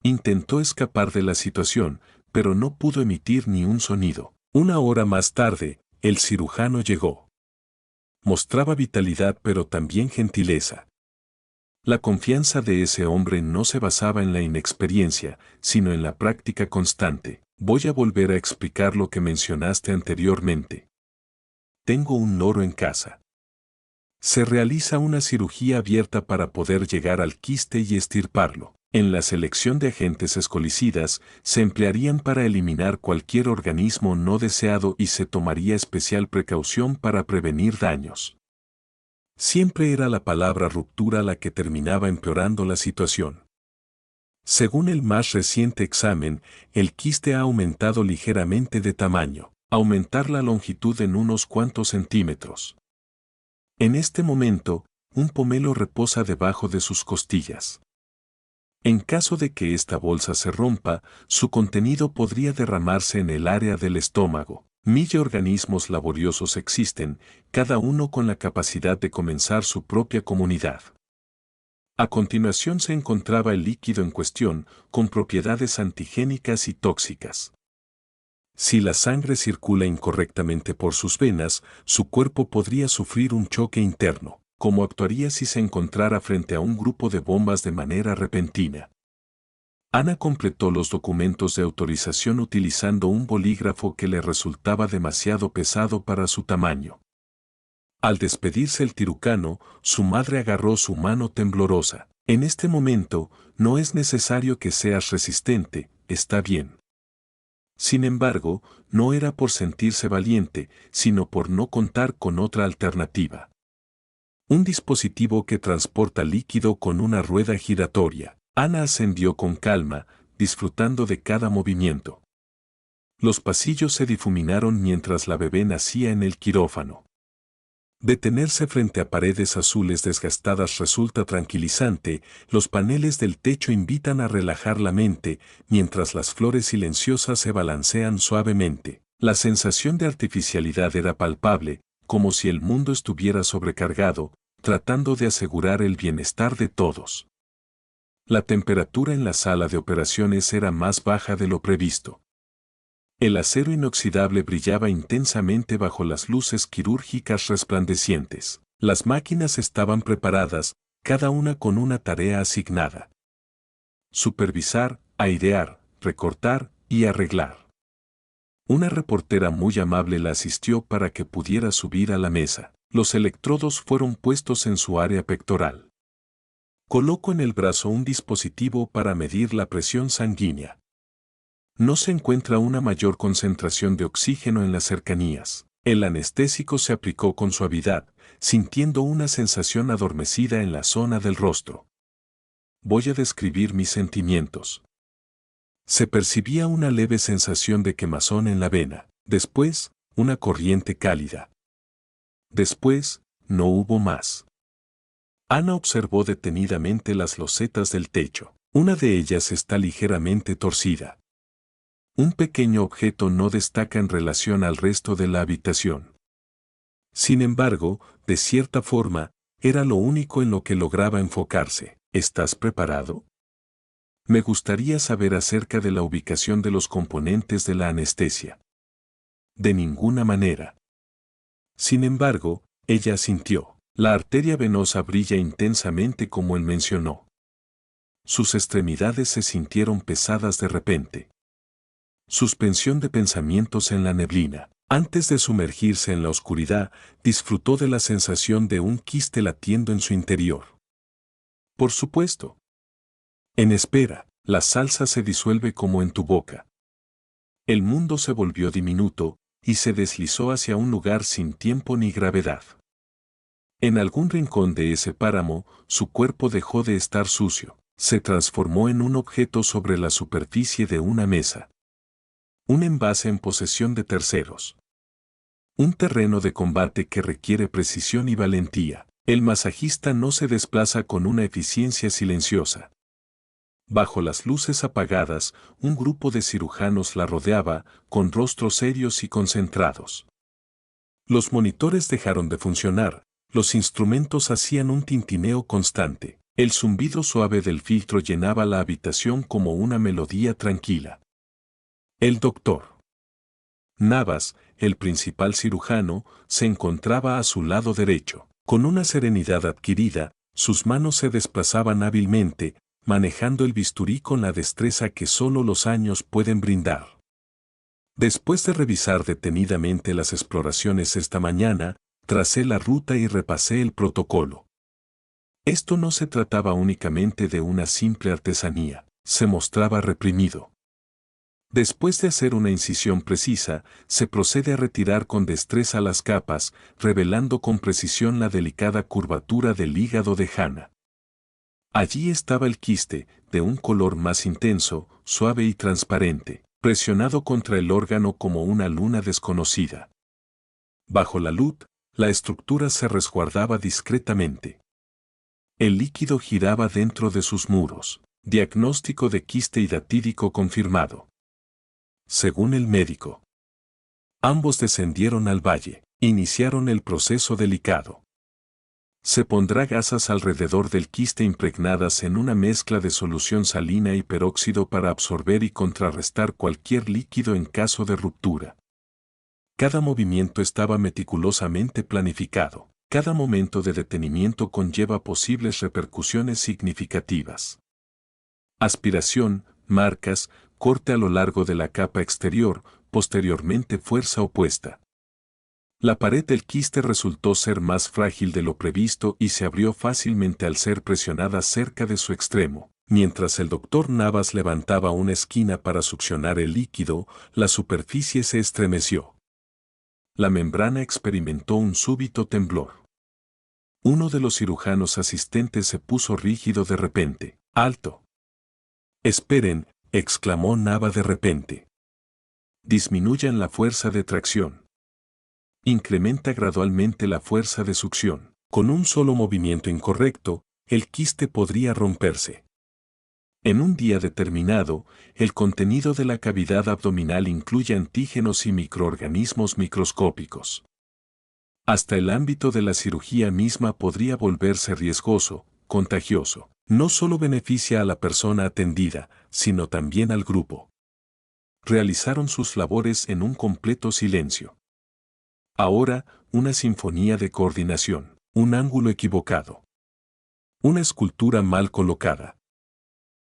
Intentó escapar de la situación, pero no pudo emitir ni un sonido. Una hora más tarde, el cirujano llegó. Mostraba vitalidad pero también gentileza. La confianza de ese hombre no se basaba en la inexperiencia, sino en la práctica constante. Voy a volver a explicar lo que mencionaste anteriormente. Tengo un loro en casa. Se realiza una cirugía abierta para poder llegar al quiste y extirparlo. En la selección de agentes escolicidas, se emplearían para eliminar cualquier organismo no deseado y se tomaría especial precaución para prevenir daños. Siempre era la palabra ruptura la que terminaba empeorando la situación. Según el más reciente examen, el quiste ha aumentado ligeramente de tamaño, aumentar la longitud en unos cuantos centímetros. En este momento, un pomelo reposa debajo de sus costillas. En caso de que esta bolsa se rompa, su contenido podría derramarse en el área del estómago. Organismos laboriosos existen, cada uno con la capacidad de comenzar su propia comunidad. A continuación se encontraba el líquido en cuestión, con propiedades antigénicas y tóxicas. Si la sangre circula incorrectamente por sus venas, su cuerpo podría sufrir un choque interno, como actuaría si se encontrara frente a un grupo de bombas de manera repentina. Ana completó los documentos de autorización utilizando un bolígrafo que le resultaba demasiado pesado para su tamaño. Al despedirse el cirujano, su madre agarró su mano temblorosa. En este momento, no es necesario que seas resistente, está bien. Sin embargo, no era por sentirse valiente, sino por no contar con otra alternativa. Un dispositivo que transporta líquido con una rueda giratoria. Ana ascendió con calma, disfrutando de cada movimiento. Los pasillos se difuminaron mientras la bebé nacía en el quirófano. Detenerse frente a paredes azules desgastadas resulta tranquilizante, los paneles del techo invitan a relajar la mente, mientras las flores silenciosas se balancean suavemente. La sensación de artificialidad era palpable, como si el mundo estuviera sobrecargado, tratando de asegurar el bienestar de todos. La temperatura en la sala de operaciones era más baja de lo previsto. El acero inoxidable brillaba intensamente bajo las luces quirúrgicas resplandecientes. Las máquinas estaban preparadas, cada una con una tarea asignada. Supervisar, airear, recortar y arreglar. Una reportera muy amable la asistió para que pudiera subir a la mesa. Los electrodos fueron puestos en su área pectoral. Colocó en el brazo un dispositivo para medir la presión sanguínea. No se encuentra una mayor concentración de oxígeno en las cercanías. El anestésico se aplicó con suavidad, sintiendo una sensación adormecida en la zona del rostro. Voy a describir mis sentimientos. Se percibía una leve sensación de quemazón en la vena, después, una corriente cálida. Después, no hubo más. Ana observó detenidamente las losetas del techo. Una de ellas está ligeramente torcida. Un pequeño objeto no destaca en relación al resto de la habitación. Sin embargo, de cierta forma, era lo único en lo que lograba enfocarse. ¿Estás preparado? Me gustaría saber acerca de la ubicación de los componentes de la anestesia. De ninguna manera. Sin embargo, ella asintió. La arteria venosa brilla intensamente como él mencionó. Sus extremidades se sintieron pesadas de repente. Suspensión de pensamientos en la neblina. Antes de sumergirse en la oscuridad, disfrutó de la sensación de un quiste latiendo en su interior. Por supuesto. En espera, la salsa se disuelve como en tu boca. El mundo se volvió diminuto, y se deslizó hacia un lugar sin tiempo ni gravedad. En algún rincón de ese páramo, su cuerpo dejó de estar sucio, se transformó en un objeto sobre la superficie de una mesa. Un envase en posesión de terceros. Un terreno de combate que requiere precisión y valentía. El masajista no se desplaza con una eficiencia silenciosa. Bajo las luces apagadas, un grupo de cirujanos la rodeaba, con rostros serios y concentrados. Los monitores dejaron de funcionar, los instrumentos hacían un tintineo constante. El zumbido suave del filtro llenaba la habitación como una melodía tranquila. El doctor Navas, el principal cirujano, se encontraba a su lado derecho. Con una serenidad adquirida, sus manos se desplazaban hábilmente, manejando el bisturí con la destreza que solo los años pueden brindar. Después de revisar detenidamente las exploraciones esta mañana, tracé la ruta y repasé el protocolo. Esto no se trataba únicamente de una simple artesanía, se mostraba reprimido. Después de hacer una incisión precisa, se procede a retirar con destreza las capas, revelando con precisión la delicada curvatura del hígado de Hannah. Allí estaba el quiste, de un color más intenso, suave y transparente, presionado contra el órgano como una luna desconocida. Bajo la luz, La estructura se resguardaba discretamente. El líquido giraba dentro de sus muros. Diagnóstico de quiste hidatídico confirmado. Según el médico. Ambos descendieron al valle. Iniciaron el proceso delicado. Se pondrá gasas alrededor del quiste impregnadas en una mezcla de solución salina y peróxido para absorber y contrarrestar cualquier líquido en caso de ruptura. Cada movimiento estaba meticulosamente planificado. Cada momento de detenimiento conlleva posibles repercusiones significativas. Aspiración, marcas, corte a lo largo de la capa exterior, posteriormente fuerza opuesta. La pared del quiste resultó ser más frágil de lo previsto y se abrió fácilmente al ser presionada cerca de su extremo. Mientras el doctor Navas levantaba una esquina para succionar el líquido, la superficie se estremeció. La membrana experimentó un súbito temblor. Uno de los cirujanos asistentes se puso rígido de repente. ¡Alto! «Esperen», exclamó Nava de repente. «Disminuyan la fuerza de tracción. Incrementa gradualmente la fuerza de succión. Con un solo movimiento incorrecto, el quiste podría romperse. En un día determinado, el contenido de la cavidad abdominal incluye antígenos y microorganismos microscópicos. Hasta el ámbito de la cirugía misma podría volverse riesgoso, contagioso. No solo beneficia a la persona atendida, sino también al grupo. Realizaron sus labores en un completo silencio. Ahora, una sinfonía de coordinación, un ángulo equivocado. Una escultura mal colocada.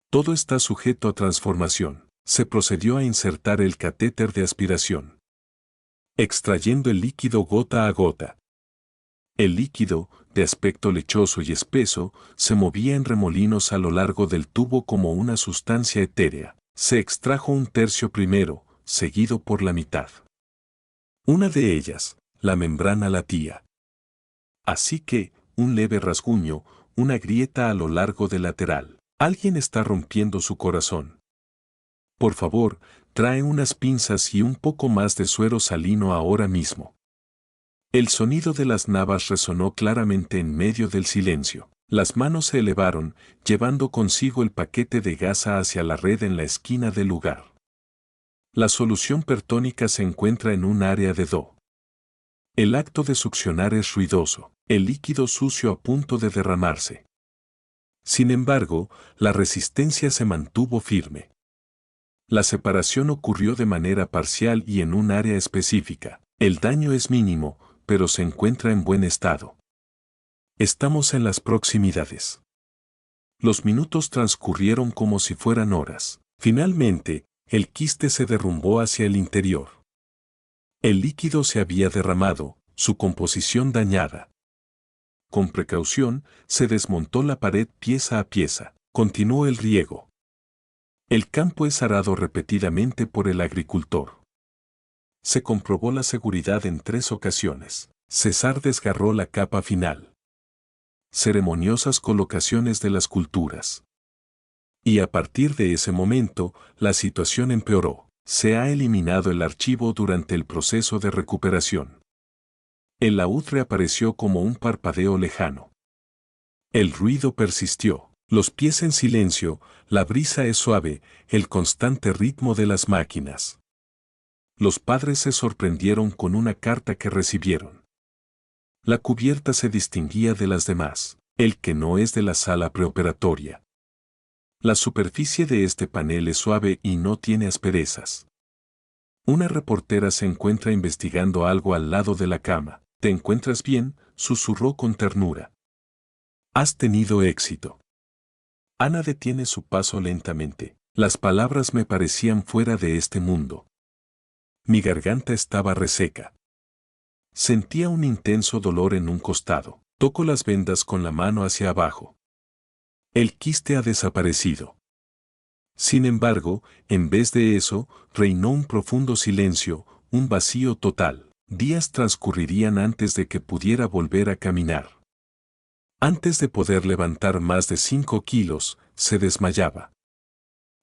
Todo está sujeto a transformación. Se procedió a insertar el catéter de aspiración, extrayendo el líquido gota a gota. El líquido, de aspecto lechoso y espeso, se movía en remolinos a lo largo del tubo como una sustancia etérea. Se extrajo un tercio primero, seguido por la mitad. Una de ellas, la membrana latía. Así que, un leve rasguño, una grieta a lo largo del lateral. Alguien está rompiendo su corazón. Por favor, trae unas pinzas y un poco más de suero salino ahora mismo. El sonido de las navas resonó claramente en medio del silencio. Las manos se elevaron, llevando consigo el paquete de gasa hacia la red en la esquina del lugar. La solución pertónica se encuentra en un área de Do. El acto de succionar es ruidoso, el líquido sucio a punto de derramarse. Sin embargo, la resistencia se mantuvo firme. La separación ocurrió de manera parcial y en un área específica. El daño es mínimo, pero se encuentra en buen estado. Estamos en las proximidades. Los minutos transcurrieron como si fueran horas. Finalmente, el quiste se derrumbó hacia el interior. El líquido se había derramado, su composición dañada. Con precaución, se desmontó la pared pieza a pieza. Continuó el riego. El campo es arado repetidamente por el agricultor. Se comprobó la seguridad en 3 ocasiones. César desgarró la capa final. Ceremoniosas colocaciones de las culturas. Y a partir de ese momento, la situación empeoró. Se ha eliminado el archivo durante el proceso de recuperación. El laúd reapareció como un parpadeo lejano. El ruido persistió. Los pies en silencio, la brisa es suave, el constante ritmo de las máquinas. Los padres se sorprendieron con una carta que recibieron. La cubierta se distinguía de las demás, el que no es de la sala preoperatoria. La superficie de este panel es suave y no tiene asperezas. Una reportera se encuentra investigando algo al lado de la cama. ¿Te encuentras bien?, susurró con ternura. ¿Has tenido éxito? Ana detiene su paso lentamente. Las palabras me parecían fuera de este mundo. Mi garganta estaba reseca. Sentía un intenso dolor en un costado. Toco las vendas con la mano hacia abajo. El quiste ha desaparecido. Sin embargo, en vez de eso, reinó un profundo silencio, un vacío total. Días transcurrirían antes de que pudiera volver a caminar. Antes de poder levantar más de 5 kilos, se desmayaba.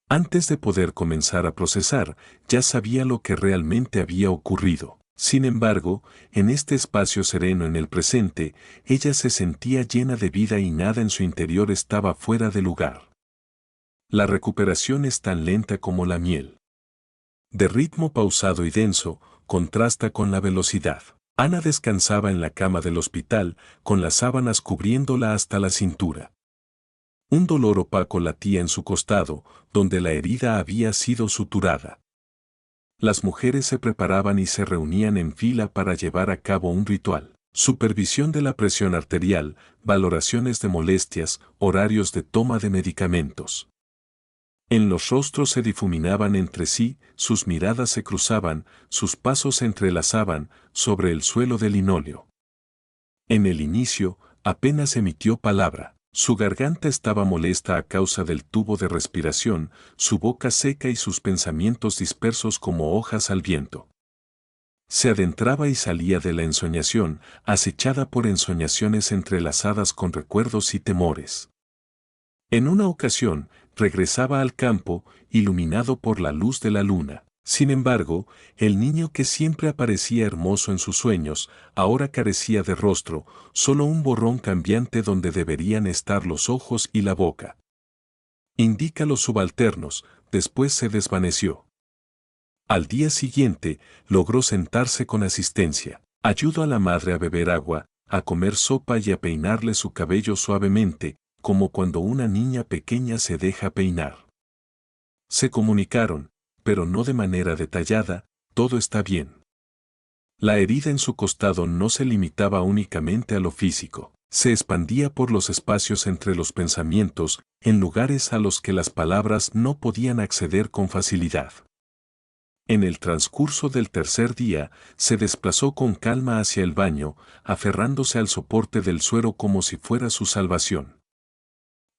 Antes de poder comenzar a procesar, ya sabía lo que realmente había ocurrido. Sin embargo, en este espacio sereno en el presente, ella se sentía llena de vida y nada en su interior estaba fuera de lugar. La recuperación es tan lenta como la miel. De ritmo pausado y denso, contrasta con la velocidad. Ana descansaba en la cama del hospital, con las sábanas cubriéndola hasta la cintura. Un dolor opaco latía en su costado, donde la herida había sido suturada. Las mujeres se preparaban y se reunían en fila para llevar a cabo un ritual. Supervisión de la presión arterial, valoraciones de molestias, horarios de toma de medicamentos. En los rostros se difuminaban entre sí, sus miradas se cruzaban, sus pasos se entrelazaban sobre el suelo de linóleo. En el inicio, apenas emitió palabra. Su garganta estaba molesta a causa del tubo de respiración, su boca seca y sus pensamientos dispersos como hojas al viento. Se adentraba y salía de la ensoñación, acechada por ensoñaciones entrelazadas con recuerdos y temores. En una ocasión, regresaba al campo, iluminado por la luz de la luna. Sin embargo, el niño que siempre aparecía hermoso en sus sueños, ahora carecía de rostro, solo un borrón cambiante donde deberían estar los ojos y la boca. Indica los subalternos, después se desvaneció. Al día siguiente, logró sentarse con asistencia. Ayudó a la madre a beber agua, a comer sopa y a peinarle su cabello suavemente, como cuando una niña pequeña se deja peinar. Se comunicaron, pero no de manera detallada, todo está bien. La herida en su costado no se limitaba únicamente a lo físico, se expandía por los espacios entre los pensamientos, en lugares a los que las palabras no podían acceder con facilidad. En el transcurso del tercer día, se desplazó con calma hacia el baño, aferrándose al soporte del suero como si fuera su salvación.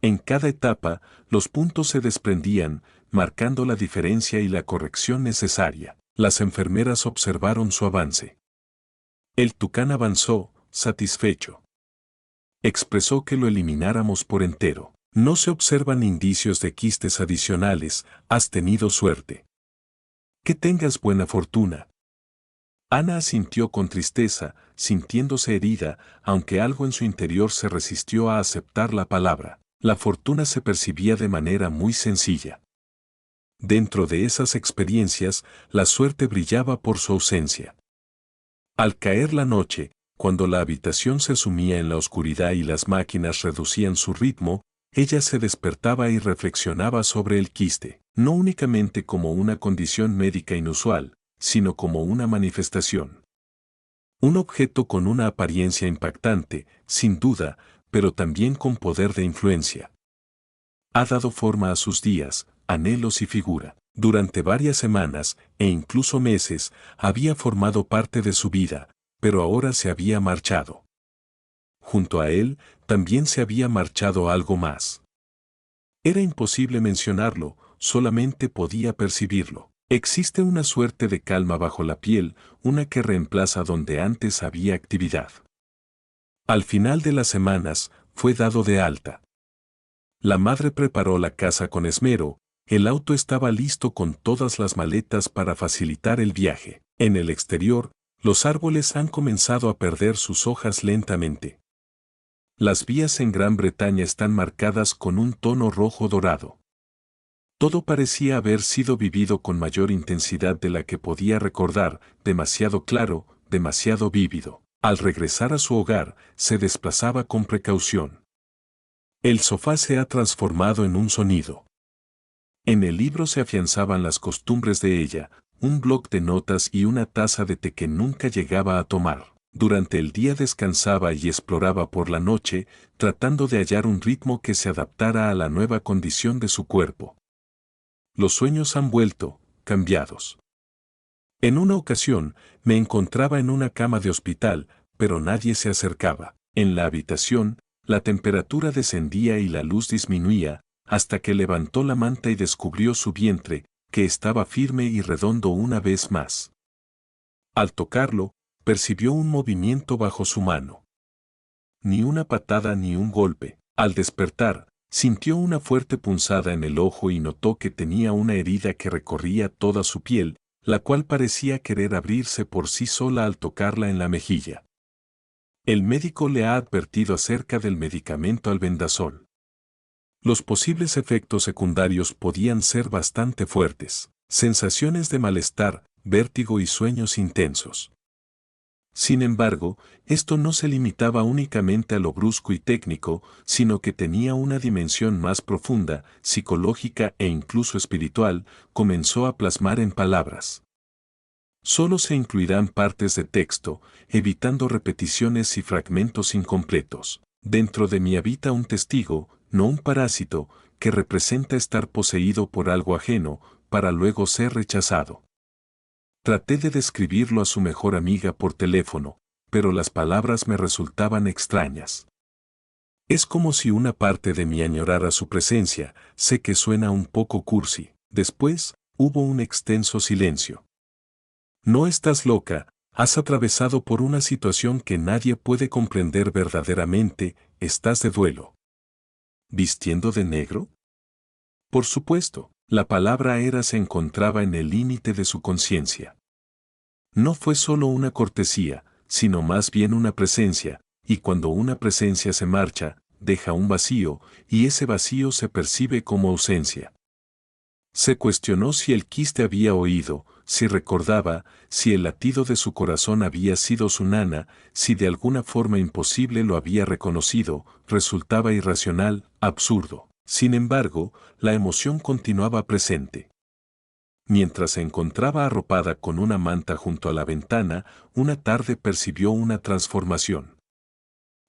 En cada etapa, los puntos se desprendían, marcando la diferencia y la corrección necesaria. Las enfermeras observaron su avance. El tucán avanzó, satisfecho. Expresó que lo elimináramos por entero. No se observan indicios de quistes adicionales, has tenido suerte. Que tengas buena fortuna. Ana asintió con tristeza, sintiéndose herida, aunque algo en su interior se resistió a aceptar la palabra. La fortuna se percibía de manera muy sencilla. Dentro de esas experiencias, la suerte brillaba por su ausencia. Al caer la noche, cuando la habitación se sumía en la oscuridad y las máquinas reducían su ritmo, ella se despertaba y reflexionaba sobre el quiste, no únicamente como una condición médica inusual, sino como una manifestación. Un objeto con una apariencia impactante, sin duda, pero también con poder de influencia. Ha dado forma a sus días, anhelos y figura. Durante varias semanas, e incluso meses, había formado parte de su vida, pero ahora se había marchado. Junto a él, también se había marchado algo más. Era imposible mencionarlo, solamente podía percibirlo. Existe una suerte de calma bajo la piel, una que reemplaza donde antes había actividad. Al final de las semanas, fue dado de alta. La madre preparó la casa con esmero, el auto estaba listo con todas las maletas para facilitar el viaje. En el exterior, los árboles han comenzado a perder sus hojas lentamente. Las vías en Gran Bretaña están marcadas con un tono rojo dorado. Todo parecía haber sido vivido con mayor intensidad de la que podía recordar, demasiado claro, demasiado vívido. Al regresar a su hogar, se desplazaba con precaución. El sofá se ha transformado en un sonido. En el libro se afianzaban las costumbres de ella, un bloc de notas y una taza de té que nunca llegaba a tomar. Durante el día descansaba y exploraba por la noche, tratando de hallar un ritmo que se adaptara a la nueva condición de su cuerpo. Los sueños han vuelto, cambiados. En una ocasión, me encontraba en una cama de hospital, pero nadie se acercaba. En la habitación, la temperatura descendía y la luz disminuía, hasta que levantó la manta y descubrió su vientre, que estaba firme y redondo una vez más. Al tocarlo, percibió un movimiento bajo su mano. Ni una patada ni un golpe. Al despertar, sintió una fuerte punzada en el ojo y notó que tenía una herida que recorría toda su piel, la cual parecía querer abrirse por sí sola al tocarla en la mejilla. El médico le ha advertido acerca del medicamento albendazol. Los posibles efectos secundarios podían ser bastante fuertes, sensaciones de malestar, vértigo y sueños intensos. Sin embargo, esto no se limitaba únicamente a lo brusco y técnico, sino que tenía una dimensión más profunda, psicológica e incluso espiritual, comenzó a plasmar en palabras. Solo se incluirán partes de texto, evitando repeticiones y fragmentos incompletos. Dentro de mí habita un testigo, no un parásito, que representa estar poseído por algo ajeno, para luego ser rechazado. Traté de describirlo a su mejor amiga por teléfono, pero las palabras me resultaban extrañas. Es como si una parte de mí añorara su presencia, sé que suena un poco cursi. Después, hubo un extenso silencio. No estás loca, has atravesado por una situación que nadie puede comprender verdaderamente, estás de duelo. ¿Vistiendo de negro? Por supuesto, la palabra era se encontraba en el límite de su conciencia. No fue solo una cortesía, sino más bien una presencia, y cuando una presencia se marcha, deja un vacío, y ese vacío se percibe como ausencia. Se cuestionó si el quiste había oído, si recordaba, si el latido de su corazón había sido su nana, si de alguna forma imposible lo había reconocido, resultaba irracional, absurdo. Sin embargo, la emoción continuaba presente. Mientras se encontraba arropada con una manta junto a la ventana, una tarde percibió una transformación.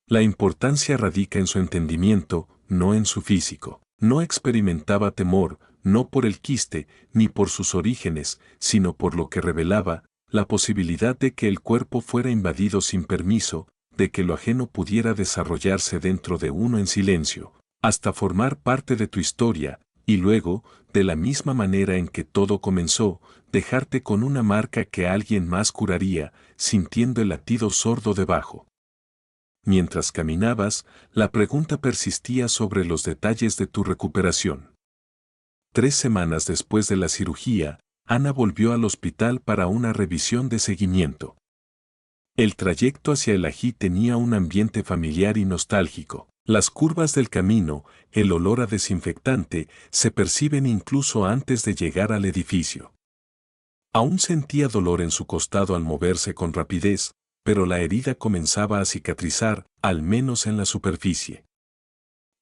La importancia radica en su entendimiento, no en su físico. No experimentaba temor, no por el quiste, ni por sus orígenes, sino por lo que revelaba, la posibilidad de que el cuerpo fuera invadido sin permiso, de que lo ajeno pudiera desarrollarse dentro de uno en silencio, hasta formar parte de tu historia, y luego, de la misma manera en que todo comenzó, dejarte con una marca que alguien más curaría, sintiendo el latido sordo debajo. Mientras caminabas, la pregunta persistía sobre los detalles de tu recuperación. 3 semanas después de la cirugía, Ana volvió al hospital para una revisión de seguimiento. El trayecto hacia el ají tenía un ambiente familiar y nostálgico. Las curvas del camino, el olor a desinfectante, se perciben incluso antes de llegar al edificio. Aún sentía dolor en su costado al moverse con rapidez, pero la herida comenzaba a cicatrizar, al menos en la superficie.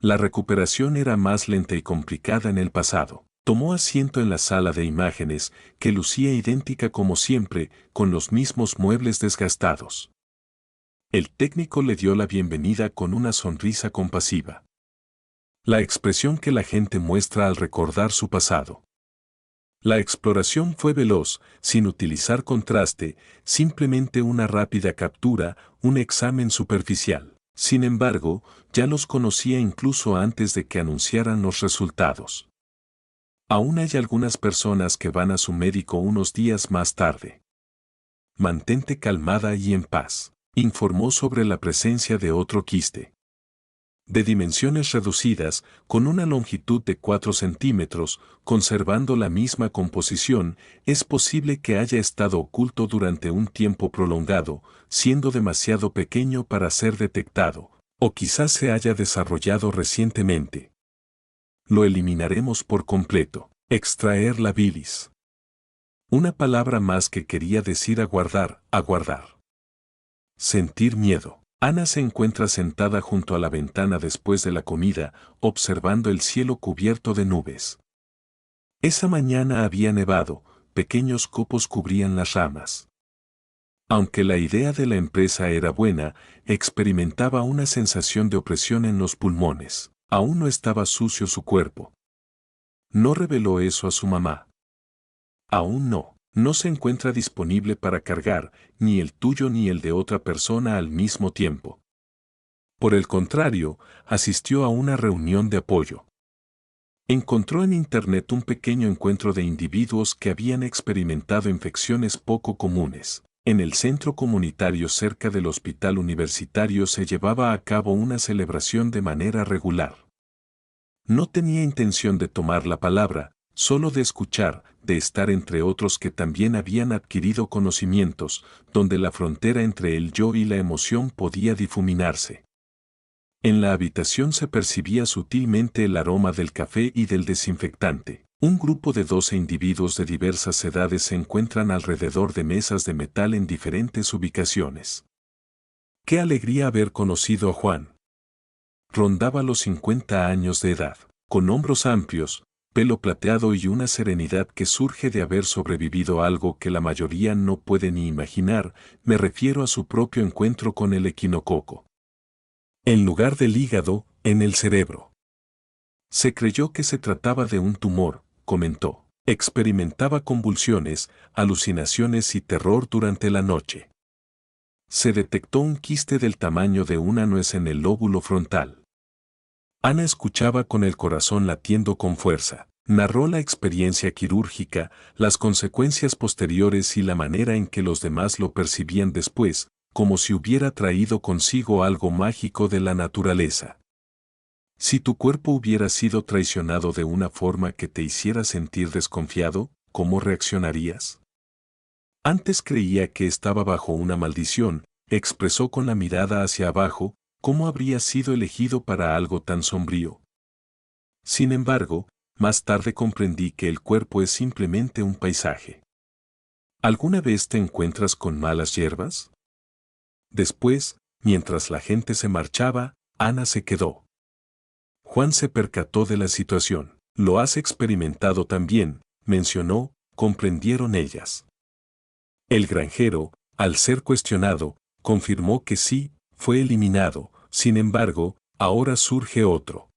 La recuperación era más lenta y complicada en el pasado. Tomó asiento en la sala de imágenes, que lucía idéntica como siempre, con los mismos muebles desgastados. El técnico le dio la bienvenida con una sonrisa compasiva. La expresión que la gente muestra al recordar su pasado. La exploración fue veloz, sin utilizar contraste, simplemente una rápida captura, un examen superficial. Sin embargo, ya los conocía incluso antes de que anunciaran los resultados. Aún hay algunas personas que van a su médico unos días más tarde. Mantente calmada y en paz, informó sobre la presencia de otro quiste. De dimensiones reducidas, con una longitud de 4 centímetros, conservando la misma composición, es posible que haya estado oculto durante un tiempo prolongado, siendo demasiado pequeño para ser detectado, o quizás se haya desarrollado recientemente. Lo eliminaremos por completo. Extraer la bilis. Una palabra más que quería decir aguardar, aguardar. Sentir miedo. Ana se encuentra sentada junto a la ventana después de la comida, observando el cielo cubierto de nubes. Esa mañana había nevado, pequeños copos cubrían las ramas. Aunque la idea de la empresa era buena, experimentaba una sensación de opresión en los pulmones. Aún no estaba sucio su cuerpo. No reveló eso a su mamá. Aún no. No se encuentra disponible para cargar, ni el tuyo ni el de otra persona al mismo tiempo. Por el contrario, asistió a una reunión de apoyo. Encontró en Internet un pequeño encuentro de individuos que habían experimentado infecciones poco comunes. En el centro comunitario cerca del hospital universitario se llevaba a cabo una celebración de manera regular. No tenía intención de tomar la palabra, solo de escuchar, de estar entre otros que también habían adquirido conocimientos, donde la frontera entre el yo y la emoción podía difuminarse. En la habitación se percibía sutilmente el aroma del café y del desinfectante. Un grupo de 12 individuos de diversas edades se encuentran alrededor de mesas de metal en diferentes ubicaciones. ¡Qué alegría haber conocido a Juan! Rondaba los 50 años de edad, con hombros amplios, pelo plateado y una serenidad que surge de haber sobrevivido a algo que la mayoría no puede ni imaginar, me refiero a su propio encuentro con el equinococo. En lugar del hígado, en el cerebro. Se creyó que se trataba de un tumor, comentó. Experimentaba convulsiones, alucinaciones y terror durante la noche. Se detectó un quiste del tamaño de una nuez en el lóbulo frontal. Ana escuchaba con el corazón latiendo con fuerza. Narró la experiencia quirúrgica, las consecuencias posteriores y la manera en que los demás lo percibían después, como si hubiera traído consigo algo mágico de la naturaleza. Si tu cuerpo hubiera sido traicionado de una forma que te hiciera sentir desconfiado, ¿cómo reaccionarías? Antes creía que estaba bajo una maldición, expresó con la mirada hacia abajo, ¿cómo habría sido elegido para algo tan sombrío? Sin embargo, más tarde comprendí que el cuerpo es simplemente un paisaje. ¿Alguna vez te encuentras con malas hierbas? Después, mientras la gente se marchaba, Ana se quedó. Juan se percató de la situación. Lo has experimentado también, mencionó, comprendieron ellas. El granjero, al ser cuestionado, confirmó que sí, fue eliminado, sin embargo, ahora surge otro.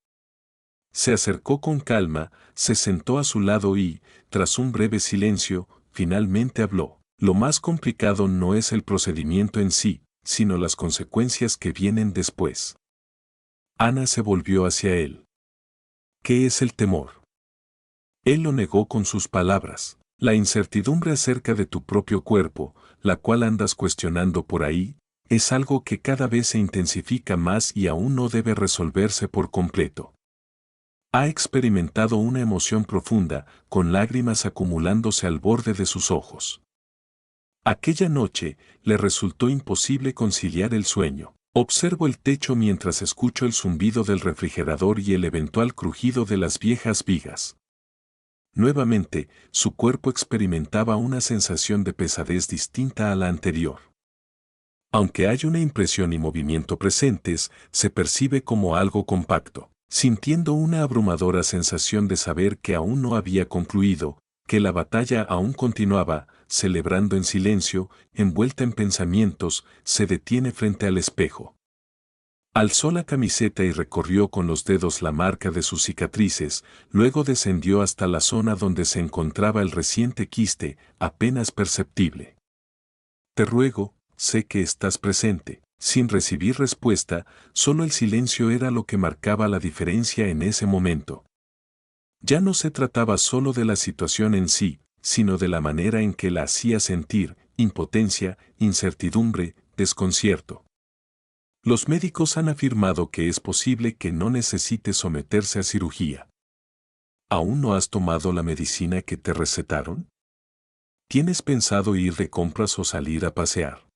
Se acercó con calma, se sentó a su lado y, tras un breve silencio, finalmente habló. Lo más complicado no es el procedimiento en sí, sino las consecuencias que vienen después. Ana se volvió hacia él. ¿Qué es el temor? Él lo negó con sus palabras. La incertidumbre acerca de tu propio cuerpo, la cual andas cuestionando por ahí, es algo que cada vez se intensifica más y aún no debe resolverse por completo. Ha experimentado una emoción profunda, con lágrimas acumulándose al borde de sus ojos. Aquella noche, le resultó imposible conciliar el sueño. Observo el techo mientras escucho el zumbido del refrigerador y el eventual crujido de las viejas vigas. Nuevamente, su cuerpo experimentaba una sensación de pesadez distinta a la anterior. Aunque hay una impresión y movimiento presentes, se percibe como algo compacto, sintiendo una abrumadora sensación de saber que aún no había concluido, que la batalla aún continuaba, celebrando en silencio, envuelta en pensamientos, se detiene frente al espejo. Alzó la camiseta y recorrió con los dedos la marca de sus cicatrices, luego descendió hasta la zona donde se encontraba el reciente quiste, apenas perceptible. Te ruego, sé que estás presente. Sin recibir respuesta, solo el silencio era lo que marcaba la diferencia en ese momento. Ya no se trataba solo de la situación en sí, sino de la manera en que la hacía sentir, impotencia, incertidumbre, desconcierto. Los médicos han afirmado que es posible que no necesite someterse a cirugía. ¿Aún no has tomado la medicina que te recetaron? ¿Tienes pensado ir de compras o salir a pasear?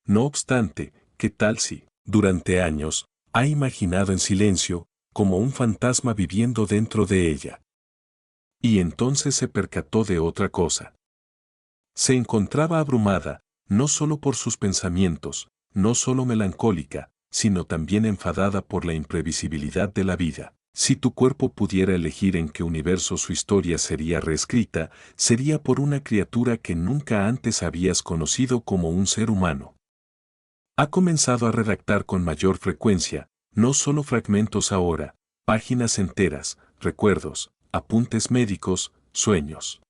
No obstante, ¿qué tal si, durante años, ha imaginado en silencio, como un fantasma viviendo dentro de ella? Y entonces se percató de otra cosa. Se encontraba abrumada, no solo por sus pensamientos, no solo melancólica, sino también enfadada por la imprevisibilidad de la vida. Si tu cuerpo pudiera elegir en qué universo su historia sería reescrita, sería por una criatura que nunca antes habías conocido como un ser humano. Ha comenzado a redactar con mayor frecuencia, no solo fragmentos ahora, páginas enteras, recuerdos, apuntes médicos, sueños.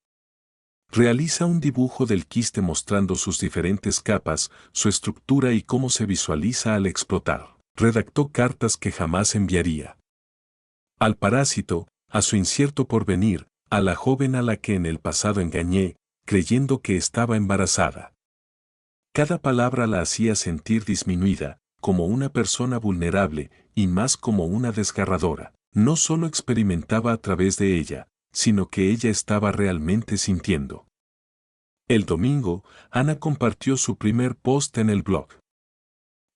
Realiza un dibujo del quiste mostrando sus diferentes capas, su estructura y cómo se visualiza al explotar. Redactó cartas que jamás enviaría. Al parásito, a su incierto porvenir, a la joven a la que en el pasado engañé, creyendo que estaba embarazada. Cada palabra la hacía sentir disminuida, como una persona vulnerable, y más como una desgarradora. No solo experimentaba a través de ella, sino que ella estaba realmente sintiendo. El domingo, Ana compartió su primer post en el blog.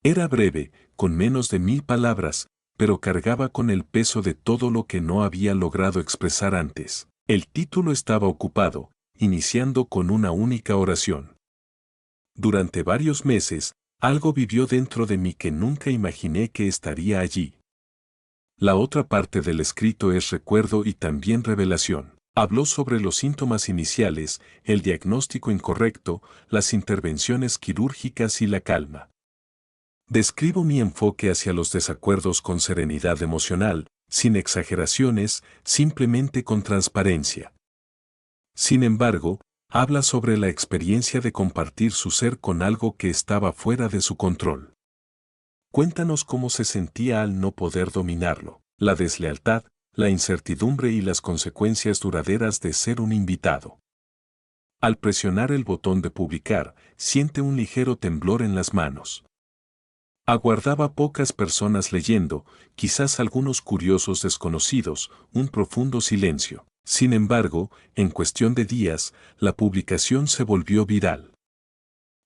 Era breve, con menos de 1000 palabras, pero cargaba con el peso de todo lo que no había logrado expresar antes. El título estaba ocupado, iniciando con una única oración. Durante varios meses, algo vivió dentro de mí que nunca imaginé que estaría allí. La otra parte del escrito es recuerdo y también revelación. Habló sobre los síntomas iniciales, el diagnóstico incorrecto, las intervenciones quirúrgicas y la calma. Describo mi enfoque hacia los desacuerdos con serenidad emocional, sin exageraciones, simplemente con transparencia. Sin embargo, habla sobre la experiencia de compartir su ser con algo que estaba fuera de su control. Cuéntanos cómo se sentía al no poder dominarlo, la deslealtad, la incertidumbre y las consecuencias duraderas de ser un invitado. Al presionar el botón de publicar, siente un ligero temblor en las manos. Aguardaba pocas personas leyendo, quizás algunos curiosos desconocidos, un profundo silencio. Sin embargo, en cuestión de días, la publicación se volvió viral.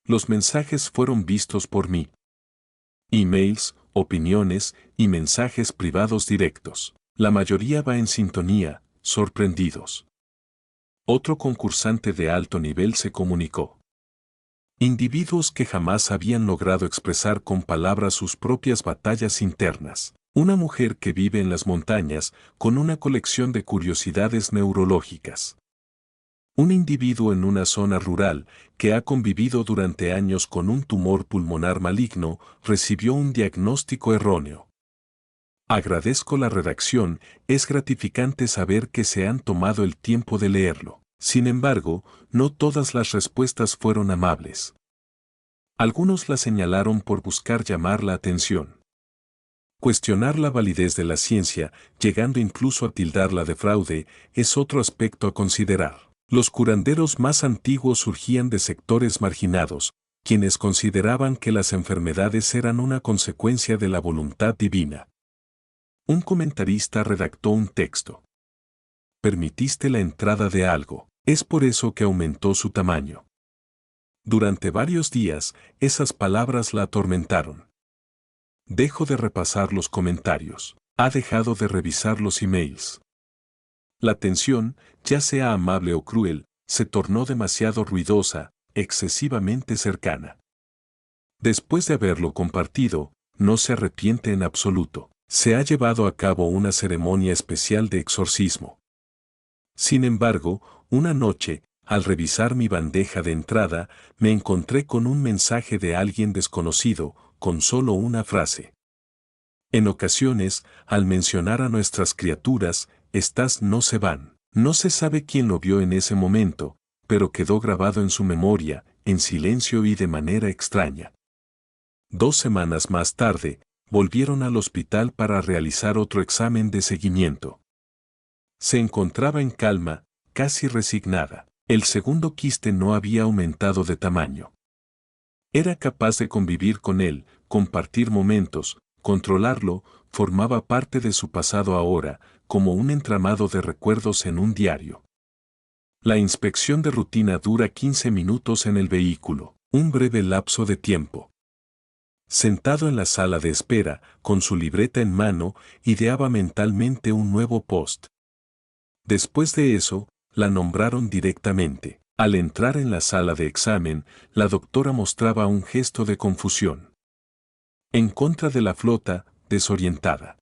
Los mensajes fueron vistos por mí. Emails, opiniones y mensajes privados directos. La mayoría va en sintonía, sorprendidos. Otro concursante de alto nivel se comunicó. Individuos que jamás habían logrado expresar con palabras sus propias batallas internas. Una mujer que vive en las montañas con una colección de curiosidades neurológicas. Un individuo en una zona rural que ha convivido durante años con un tumor pulmonar maligno recibió un diagnóstico erróneo. Agradezco la redacción, es gratificante saber que se han tomado el tiempo de leerlo. Sin embargo, no todas las respuestas fueron amables. Algunos la señalaron por buscar llamar la atención. Cuestionar la validez de la ciencia, llegando incluso a tildarla de fraude, es otro aspecto a considerar. Los curanderos más antiguos surgían de sectores marginados, quienes consideraban que las enfermedades eran una consecuencia de la voluntad divina. Un comentarista redactó un texto. Permitiste la entrada de algo, es por eso que aumentó su tamaño. Durante varios días, esas palabras la atormentaron. Dejo de repasar los comentarios. Ha dejado de revisar los emails. La tensión, ya sea amable o cruel, se tornó demasiado ruidosa, excesivamente cercana. Después de haberlo compartido, no se arrepiente en absoluto. Se ha llevado a cabo una ceremonia especial de exorcismo. Sin embargo, una noche, al revisar mi bandeja de entrada, me encontré con un mensaje de alguien desconocido, con solo una frase. En ocasiones, al mencionar a nuestras criaturas, estas no se van. No se sabe quién lo vio en ese momento, pero quedó grabado en su memoria, en silencio y de manera extraña. 2 semanas más tarde, volvieron al hospital para realizar otro examen de seguimiento. Se encontraba en calma, casi resignada. El segundo quiste no había aumentado de tamaño. Era capaz de convivir con él, compartir momentos, controlarlo, formaba parte de su pasado ahora, como un entramado de recuerdos en un diario. La inspección de rutina dura 15 minutos en el vehículo, un breve lapso de tiempo. Sentado en la sala de espera, con su libreta en mano, ideaba mentalmente un nuevo post. Después de eso, la nombraron directamente. Al entrar en la sala de examen, la doctora mostraba un gesto de confusión. En contra de la flota, desorientada.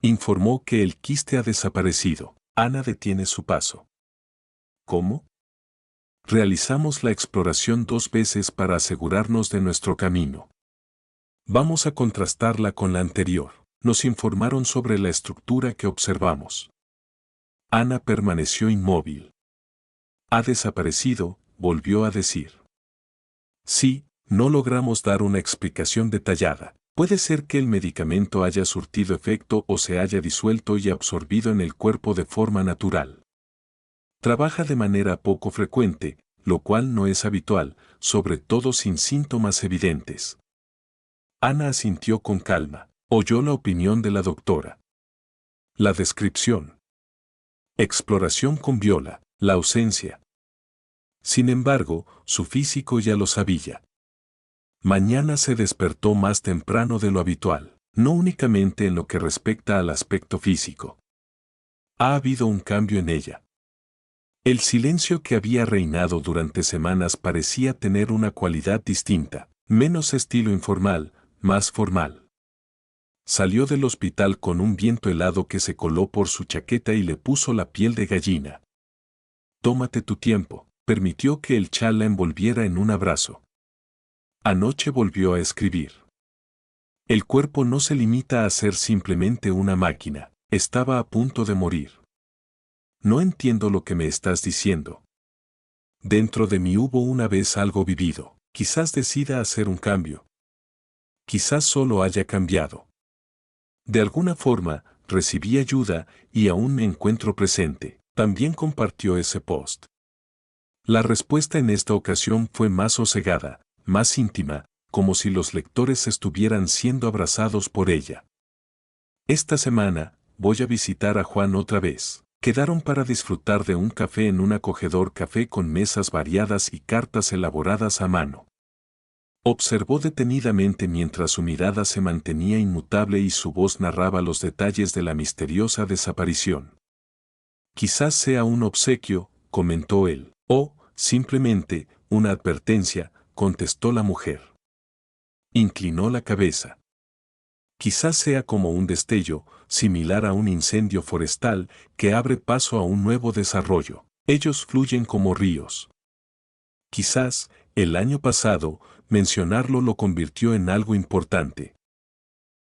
Informó que el quiste ha desaparecido. Ana detiene su paso. ¿Cómo? Realizamos la exploración 2 veces para asegurarnos de nuestro camino. Vamos a contrastarla con la anterior. Nos informaron sobre la estructura que observamos. Ana permaneció inmóvil. Ha desaparecido, volvió a decir. Sí, no logramos dar una explicación detallada. Puede ser que el medicamento haya surtido efecto o se haya disuelto y absorbido en el cuerpo de forma natural. Trabaja de manera poco frecuente, lo cual no es habitual, sobre todo sin síntomas evidentes. Ana asintió con calma. Oyó la opinión de la doctora. La descripción. Exploración con Viola, la ausencia. Sin embargo, su físico ya lo sabía. Mañana se despertó más temprano de lo habitual, no únicamente en lo que respecta al aspecto físico. Ha habido un cambio en ella. El silencio que había reinado durante semanas parecía tener una cualidad distinta, menos estilo informal, más formal. Salió del hospital con un viento helado que se coló por su chaqueta y le puso la piel de gallina. Tómate tu tiempo, permitió que el chal la envolviera en un abrazo. Anoche volvió a escribir. El cuerpo no se limita a ser simplemente una máquina, estaba a punto de morir. No entiendo lo que me estás diciendo. Dentro de mí hubo una vez algo vivido, quizás decida hacer un cambio. Quizás solo haya cambiado. De alguna forma, recibí ayuda y aún me encuentro presente. También compartió ese post. La respuesta en esta ocasión fue más sosegada, más íntima, como si los lectores estuvieran siendo abrazados por ella. Esta semana, voy a visitar a Juan otra vez. Quedaron para disfrutar de un café en un acogedor café con mesas variadas y cartas elaboradas a mano. Observó detenidamente mientras su mirada se mantenía inmutable y su voz narraba los detalles de la misteriosa desaparición. Quizás sea un obsequio, comentó él, o, simplemente, una advertencia, contestó la mujer. Inclinó la cabeza. Quizás sea como un destello, similar a un incendio forestal, que abre paso a un nuevo desarrollo. Ellos fluyen como ríos. Quizás, el año pasado, mencionarlo lo convirtió en algo importante.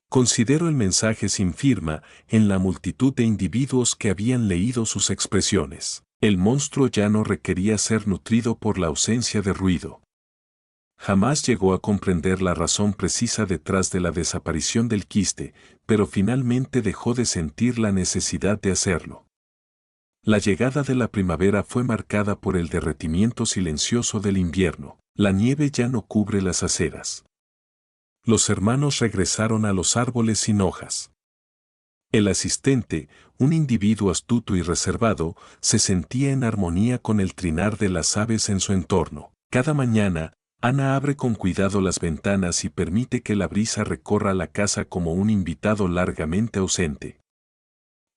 Considero el mensaje sin firma en la multitud de individuos que habían leído sus expresiones. El monstruo ya no requería ser nutrido por la ausencia de ruido. Jamás llegó a comprender la razón precisa detrás de la desaparición del quiste, pero finalmente dejó de sentir la necesidad de hacerlo. La llegada de la primavera fue marcada por el derretimiento silencioso del invierno. La nieve ya no cubre las aceras. Los hermanos regresaron a los árboles sin hojas. El asistente, un individuo astuto y reservado, se sentía en armonía con el trinar de las aves en su entorno. Cada mañana, Ana abre con cuidado las ventanas y permite que la brisa recorra la casa como un invitado largamente ausente.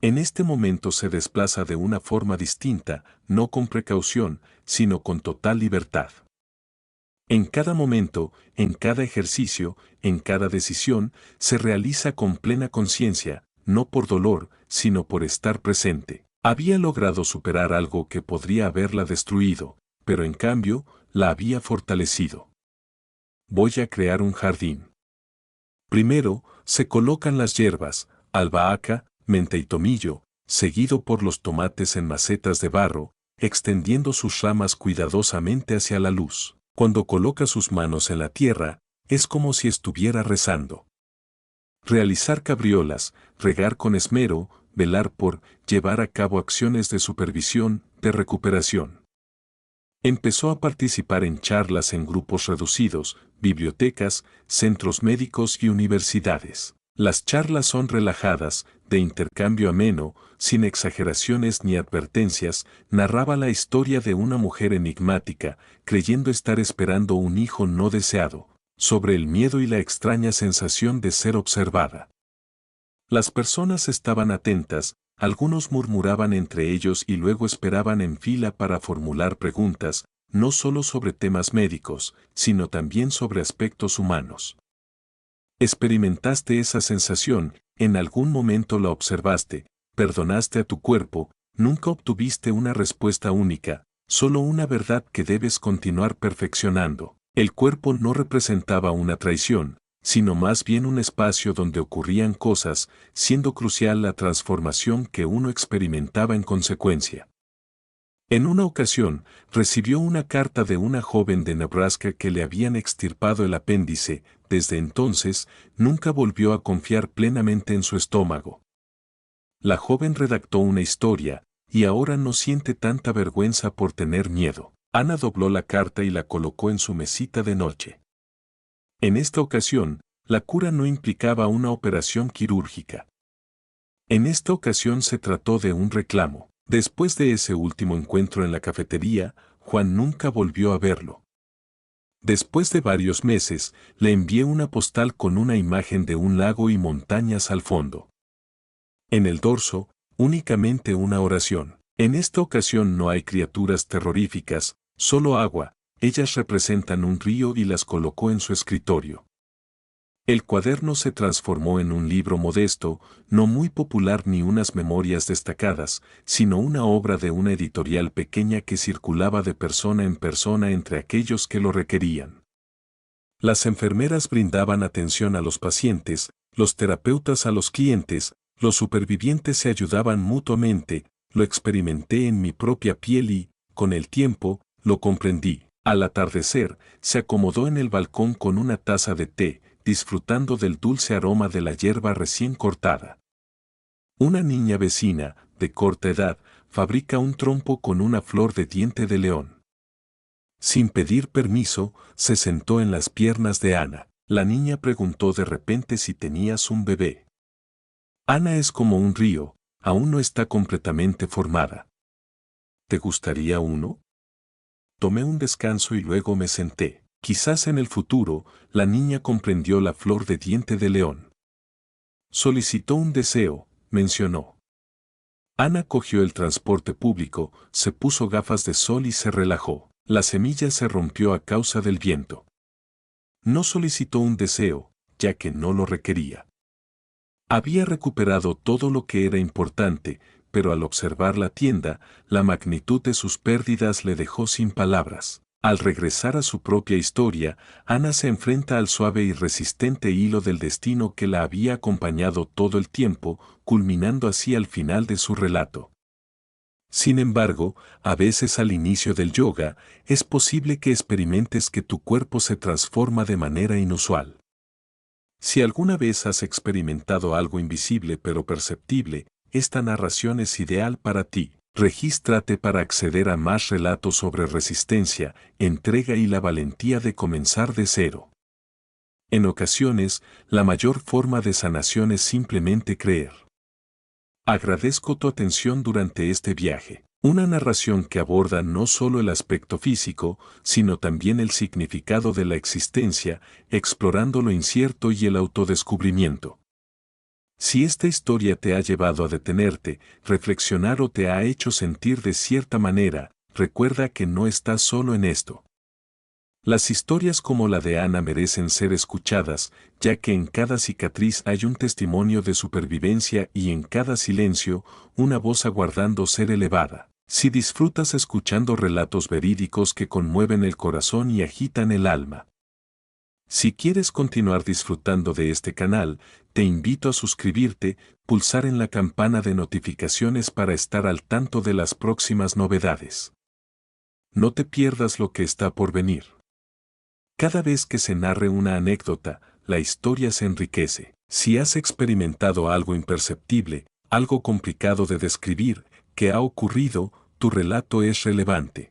En este momento se desplaza de una forma distinta, no con precaución, sino con total libertad. En cada momento, en cada ejercicio, en cada decisión, se realiza con plena conciencia, no por dolor, sino por estar presente. Había logrado superar algo que podría haberla destruido, pero en cambio, la había fortalecido. Voy a crear un jardín. Primero, se colocan las hierbas, albahaca, menta y tomillo, seguido por los tomates en macetas de barro, extendiendo sus ramas cuidadosamente hacia la luz. Cuando coloca sus manos en la tierra, es como si estuviera rezando. Realizar cabriolas, regar con esmero, velar por, llevar a cabo acciones de supervisión, de recuperación. Empezó a participar en charlas en grupos reducidos, bibliotecas, centros médicos y universidades. Las charlas son relajadas, de intercambio ameno, sin exageraciones ni advertencias, narraba la historia de una mujer enigmática, creyendo estar esperando un hijo no deseado, sobre el miedo y la extraña sensación de ser observada. Las personas estaban atentas, algunos murmuraban entre ellos y luego esperaban en fila para formular preguntas, no solo sobre temas médicos, sino también sobre aspectos humanos. ¿Experimentaste esa sensación? ¿En algún momento la observaste? ¿Perdonaste a tu cuerpo? Nunca obtuviste una respuesta única, solo una verdad que debes continuar perfeccionando. El cuerpo no representaba una traición, sino más bien un espacio donde ocurrían cosas, siendo crucial la transformación que uno experimentaba en consecuencia. En una ocasión, recibió una carta de una joven de Nebraska que le habían extirpado el apéndice. Desde entonces, nunca volvió a confiar plenamente en su estómago. La joven redactó una historia, y ahora no siente tanta vergüenza por tener miedo. Ana dobló la carta y la colocó en su mesita de noche. En esta ocasión, la cura no implicaba una operación quirúrgica. En esta ocasión se trató de un reclamo. Después de ese último encuentro en la cafetería, Juan nunca volvió a verlo. Después de varios meses, le envié una postal con una imagen de un lago y montañas al fondo. En el dorso, únicamente una oración. En esta ocasión no hay criaturas terroríficas, solo agua. Ellas representan un río y las colocó en su escritorio. El cuaderno se transformó en un libro modesto, no muy popular ni unas memorias destacadas, sino una obra de una editorial pequeña que circulaba de persona en persona entre aquellos que lo requerían. Las enfermeras brindaban atención a los pacientes, los terapeutas a los clientes, los supervivientes se ayudaban mutuamente, lo experimenté en mi propia piel y, con el tiempo, lo comprendí. Al atardecer, se acomodó en el balcón con una taza de té, disfrutando del dulce aroma de la hierba recién cortada. Una niña vecina, de corta edad, fabrica un trompo con una flor de diente de león. Sin pedir permiso, se sentó en las piernas de Ana. La niña preguntó de repente si tenías un bebé. Ana es como un río, aún no está completamente formada. ¿Te gustaría uno? Tomé un descanso y luego me senté. Quizás en el futuro, la niña comprendió la flor de diente de león. Solicitó un deseo, mencionó. Ana cogió el transporte público, se puso gafas de sol y se relajó. La semilla se rompió a causa del viento. No solicitó un deseo, ya que no lo requería. Había recuperado todo lo que era importante, pero al observar la tienda, la magnitud de sus pérdidas le dejó sin palabras. Al regresar a su propia historia, Ana se enfrenta al suave y resistente hilo del destino que la había acompañado todo el tiempo, culminando así al final de su relato. Sin embargo, a veces al inicio del yoga, es posible que experimentes que tu cuerpo se transforma de manera inusual. Si alguna vez has experimentado algo invisible pero perceptible, esta narración es ideal para ti. Regístrate para acceder a más relatos sobre resistencia, entrega y la valentía de comenzar de cero. En ocasiones, la mayor forma de sanación es simplemente creer. Agradezco tu atención durante este viaje. Una narración que aborda no solo el aspecto físico, sino también el significado de la existencia, explorando lo incierto y el autodescubrimiento. Si esta historia te ha llevado a detenerte, reflexionar o te ha hecho sentir de cierta manera, recuerda que no estás solo en esto. Las historias como la de Ana merecen ser escuchadas, ya que en cada cicatriz hay un testimonio de supervivencia y en cada silencio, una voz aguardando ser elevada. Si disfrutas escuchando relatos verídicos que conmueven el corazón y agitan el alma. Si quieres continuar disfrutando de este canal, te invito a suscribirte, pulsar en la campana de notificaciones para estar al tanto de las próximas novedades. No te pierdas lo que está por venir. Cada vez que se narre una anécdota, la historia se enriquece. Si has experimentado algo imperceptible, algo complicado de describir, que ha ocurrido, tu relato es relevante.